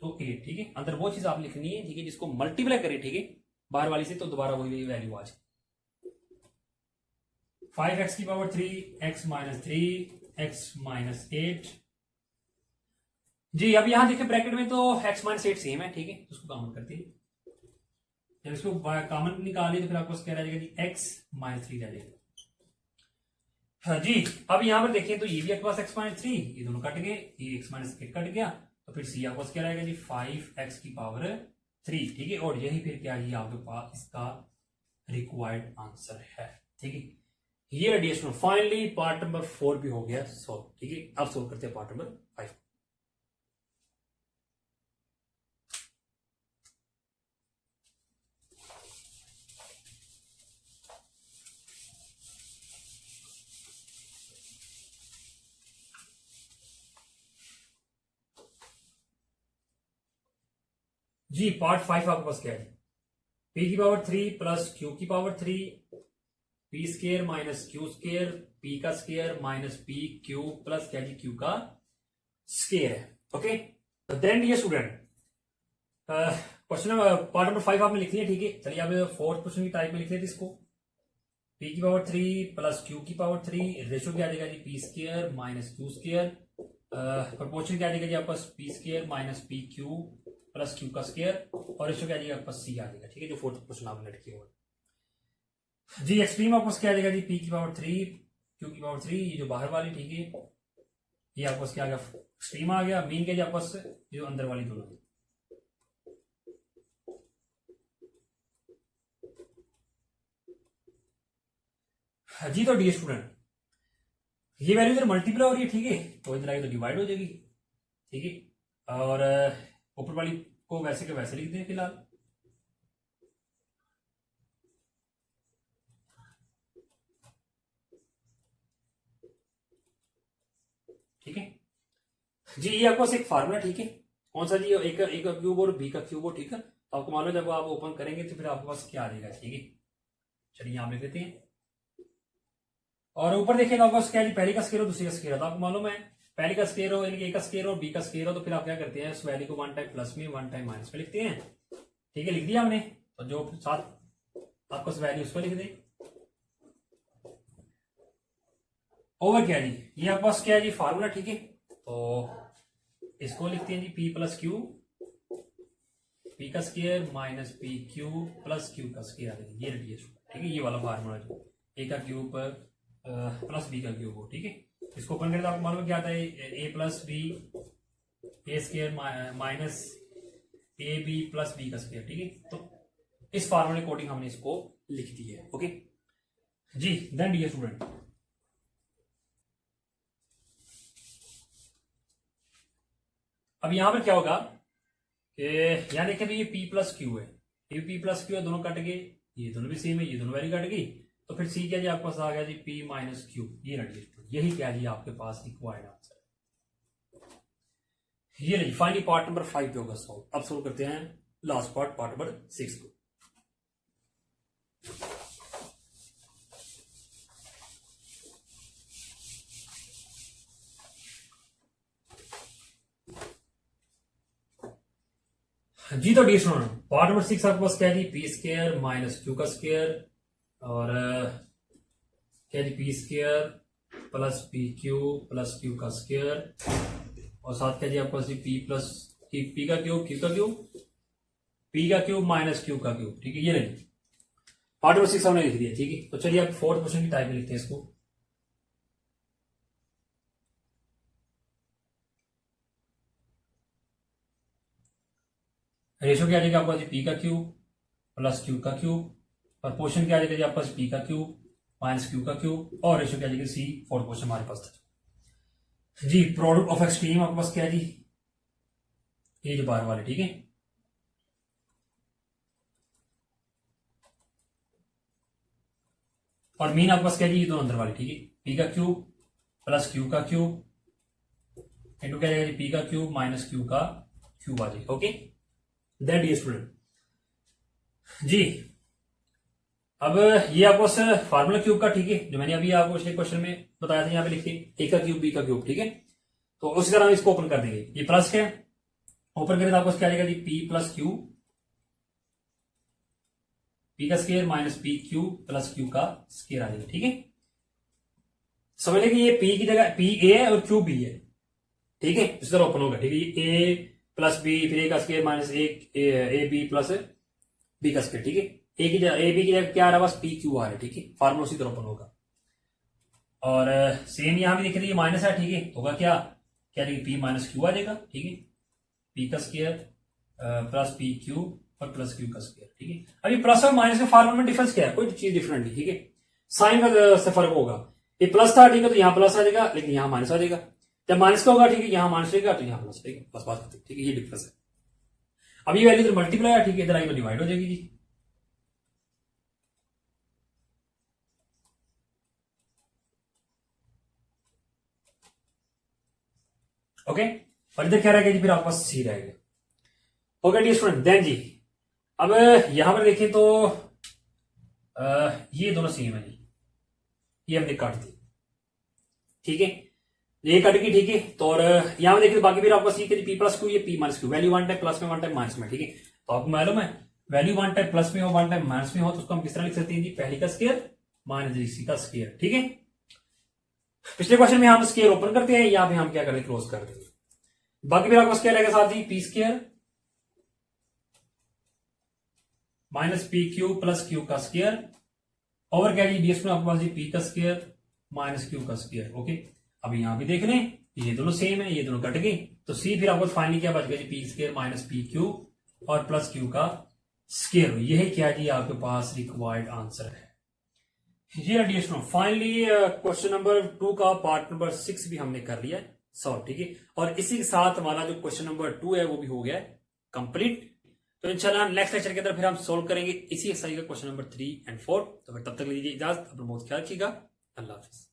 तो 8 ठीक है अंदर वो चीज आप लिखनी है ठीक है जिसको मल्टीप्लाई करें ठीक है बाहर वाली से तो दोबारा वही वैल्यू आ जाए 5x की power 3 x minus 3 x minus 8 जी। अब यहां देखिए ब्रैकेट में तो x माइनस 8 सेम है ठीक है उसको कॉमन करते हैं जब इसको कॉमन निकालिए तो फिर आपको क्या रह जाएगा जी x माइनस 3 रह जाएगा। हाँ जी अब यहां पर देखिए तो ये भी आपके पास x माइनस 3 ये दोनों कट गए ये x माइनस 8 कट गया तो फिर सी आपके पास क्या रहेगा जी 5x की पावर 3 ठीक है और यही फिर क्या है आपके पास इसका रिक्वायर्ड आंसर है ठीक है। ये रेडिएशन फाइनली पार्ट नंबर 4 भी हो गया सॉल्व ठीक है। अब सॉल्व करते हैं पार्ट नंबर 5। जी पार्ट 5 आपके पास क्या है p की पावर 3 प्लस q की power 3 p square minus q square p का square minus p q plus क्या जी क्यू का स्केयर है। ओके देन ये स्टूडेंट क्वेश्चन पार्ट नंबर 5 आपने लिख लिया ठीक है। चलिए आप फोर्थ क्वेश्चन की टाइप में लिख लेते इसको p की पावर 3 प्लस q की पावर 3 रेशो क्या आ जाएगा जी p square minus q square proportion क्या आ जाएगा जी आपका P square minus p q plus q का स्केयर और रेशो क्या आ जाएगा आपका सी आ जाएगा ठीक है जो फोर्थ क्वेश्चन आपने लिखी हुआ जी। एक्सट्रीम आपको क्या आ जाएगा जी पी की पावर 3 क्यू की पावर 3 ये जो बाहर वाली ठीक है ये आपको क्या आ गया एक्सट्रीम आ गया मीन क्या जी आपस जो अंदर वाली दोनों है जी। तो डी स्टूडेंट ये वैल्यू इधर मल्टीप्लाई हो रही है ठीक है तो इधर आगे तो डिवाइड हो जाएगी ठीक है और ऊपर वाली को वैसे के वैसे लिख दें फिलहाल ठीक है जी। ये आपको एक फार्मूला ठीक है कौन सा जी एक का क्यूब और बी का क्यूब और ठीक है आपको मालूम है जब आप ओपन करेंगे तो फिर आपके पास क्या आ जाएगा ठीक है। चलिए यहां लिख देते हैं और ऊपर देखिएगा आपको क्या जी पहली का स्केयर और दूसरी का स्केयर तो आपको मालूम है पहली का स्केयर हो यानी ए का स्केयर और बी का स्केयर हो तो फिर आप क्या करते हैं उस वैल्यू को 1 टाइम प्लस में 1 टाइम माइनस में लिखते हैं ठीक है। लिख दिया हमने तो जो साथ आपको वैल्यू उस पर लिख दें ओवर क्या जी ये आपके पास क्या है जी फार्मूला ठीक है तो इसको लिखते हैं जी p प्लस क्यू पी का square minus p q plus q का स्क्वायर, ये रेडियस, ठीक है, ये वाला फार्मूला जो ए का क्यूब प्लस बी का क्यूब हो, ठीक है। इसको ओपन करें तो आपको मालूम क्या आता है, a plus b a square minus a b plus b का स्क्वायर, ठीक है। तो इस फार्मूले कोडिंग हमने इसको लिख दी है, ओके जी। देन डियर स्टूडेंट, अब यहां पर क्या होगा कि यहां देखें तो ये P प्लस क्यू है, ये P प्लस क्यू है, दोनों कट गए, ये दोनों भी सेम है, ये दोनों वैल्यू कट गई, तो फिर C क्या जी आपके पास आ गया जी P माइनस क्यू, ये रखिए, यही क्या जी आपके पास रिक्वायर्ड आंसर है। ये नहीं, फाइनली पार्ट नंबर 5 पे होगा सॉल्व। अब सॉल्व करते हैं लास्ट पार्ट नंबर 6 को। जी तो डी स्टूडेंट, पार्ट नंबर 6 आपके पास क्या है जी, पी स्क्वायर माइनस क्यू का स्क्वायर और क्या जी p square plus P Q का स्क्वायर और साथ क्या जी आपके पास जी पी का क्यूब माइनस क्यू का क्यूब, ठीक है। ये नहीं, पार्ट नंबर 6 हमने लिख दिया, ठीक है। तो चलिए आप फोर्थ क्वेश्चन की टाइप में लिखते हैं इसको। रेशो क्या आ जाएगा आपका पी का क्यूब प्लस क्यू का क्यूब और पोर्शन क्या आ जाएगा जी आपका पी का क्यूब माइनस क्यू का क्यूब और रेशो क्या आ जाएगा सी, फोर्थ क्वेश्चन हमारे पास था जी। प्रोडक्ट ऑफ एक्सट्रीम आपके पास क्या है जी, ये जो बाहर वाले, ठीक है। और मीन आपके पास क्या है जी, ये दोनों अंदर वाले, ठीक है। पी का क्यूब प्लस क्यू का क्यूब इंटू क्या जाएगा जी पी का क्यूब माइनस क्यू का क्यूब आ जाएगा, ओके। दैट इज स्टूडेंट जी। अब ये आपको फार्मूला क्यूब का, ठीक है, जो मैंने अभी आपको पिछले क्वेश्चन में बताया था, यहाँ पे लिखिए ए का क्यूब बी का क्यूब, ठीक है। तो उसी तरह हम इसको ओपन कर देंगे, ये प्लस है, ओपन करें तो आपको क्या आएगा जी पी प्लस क्यू, पी का square minus p q plus q का स्क्वायर आ जाएगा, ठीक है। समझ लें कि ये पी की जगह पी ए है और क्यू बी है, ठीक है। इस तरह ओपन होगा, ठीक है। ये ए प्लस बी फिर ए का square minus a b plus b का स्क्वायर, ठीक है। ए की जगह ए बी की जगह क्या आ रहा है, बस पी क्यू आ रहा है, ठीक है। फार्मूला उसी तरह ओपन होगा और सेम यहां भी देख रही है माइनस है, ठीक है। होगा क्या क्या पी माइनस क्यू आ जाएगा, ठीक है। पी का स्क्वायर प्लस पी क्यू और प्लस क्यू का स्क्वायर, ठीक है। अभी प्लस और माइनस के फार्मूला में डिफरेंस क्या है, कोई चीज डिफरेंट नहीं, ठीक है। साइन का से फर्क होगा, ये प्लस था, ठीक है, तो यहाँ प्लस आ जाएगा लेकिन यहाँ माइनस आ जाएगा। जब माइनस का होगा, ठीक है, यहाँ माइनस रहेगा तो यहाँ प्लस रहेगा, बस बात, ठीक है। ये डिफरेंस है। अब ये वैल्यू तो मल्टीप्लाई है, ठीक है, इधर आई तो डिवाइड हो जाएगी जी। ओके, और इधर क्या रहेगा जी, फिर आपके पास सी रहेगा, ओके डी स्टूडेंट। देन जी अब यहां पर देखें तो ये दोनों सेम है जी, ये हमने काट दी, ठीक है, ये कट गई, ठीक है। तो और यहां पर देखिए बाकी फिर आपका सी के पी प्लस क्यू, ये P minus Q, value one time plus में वन टाइम माइनस में, ठीक है। तो आपको मालूम है वैल्यू वन टाइम प्लस में हो वन टाइम माइनस में हो तो उसको हम किस तरह लिख सकते हैं जी, पहली का स्क्वायर माइनस सी का स्क्वायर, ठीक है। पिछले क्वेश्चन में हम स्क्वायर ओपन करते हैं, यहां पे हम क्या करें, क्लोज कर देंगे। बाकी फिर आपको स्क्वायर रहेगा साथ ही p square minus p q plus q का स्क्वायर ओवर क्या जी बीएस में आपके पास जी पी का स्क्वायर माइनस क्यू का स्क्वायर, ओके। अब यहां भी देख लें ये दोनों सेम है, ये दोनों कट गई, तो सी फिर आपको फाइनली क्या बच गया जी p square minus p q और प्लस क्यू का स्क्वायर, यही क्या जी आपके पास रिक्वायर्ड आंसर है। ये एडिशनल फाइनली क्वेश्चन नंबर 2 का पार्ट नंबर 6 भी हमने कर लिया सॉल्व, ठीक है। और इसी के साथ हमारा जो क्वेश्चन नंबर 2 है वो भी हो गया कंप्लीट। तो इंशाल्लाह नेक्स्ट लेक्चर के अंदर फिर हम सोल्व करेंगे इसी एक्सरसाइज का क्वेश्चन नंबर 3 और 4। तो फिर तब तक लीजिए इजाजत, अपना बहुत ख्याल रखिएगा, अल्लाह हाफिज।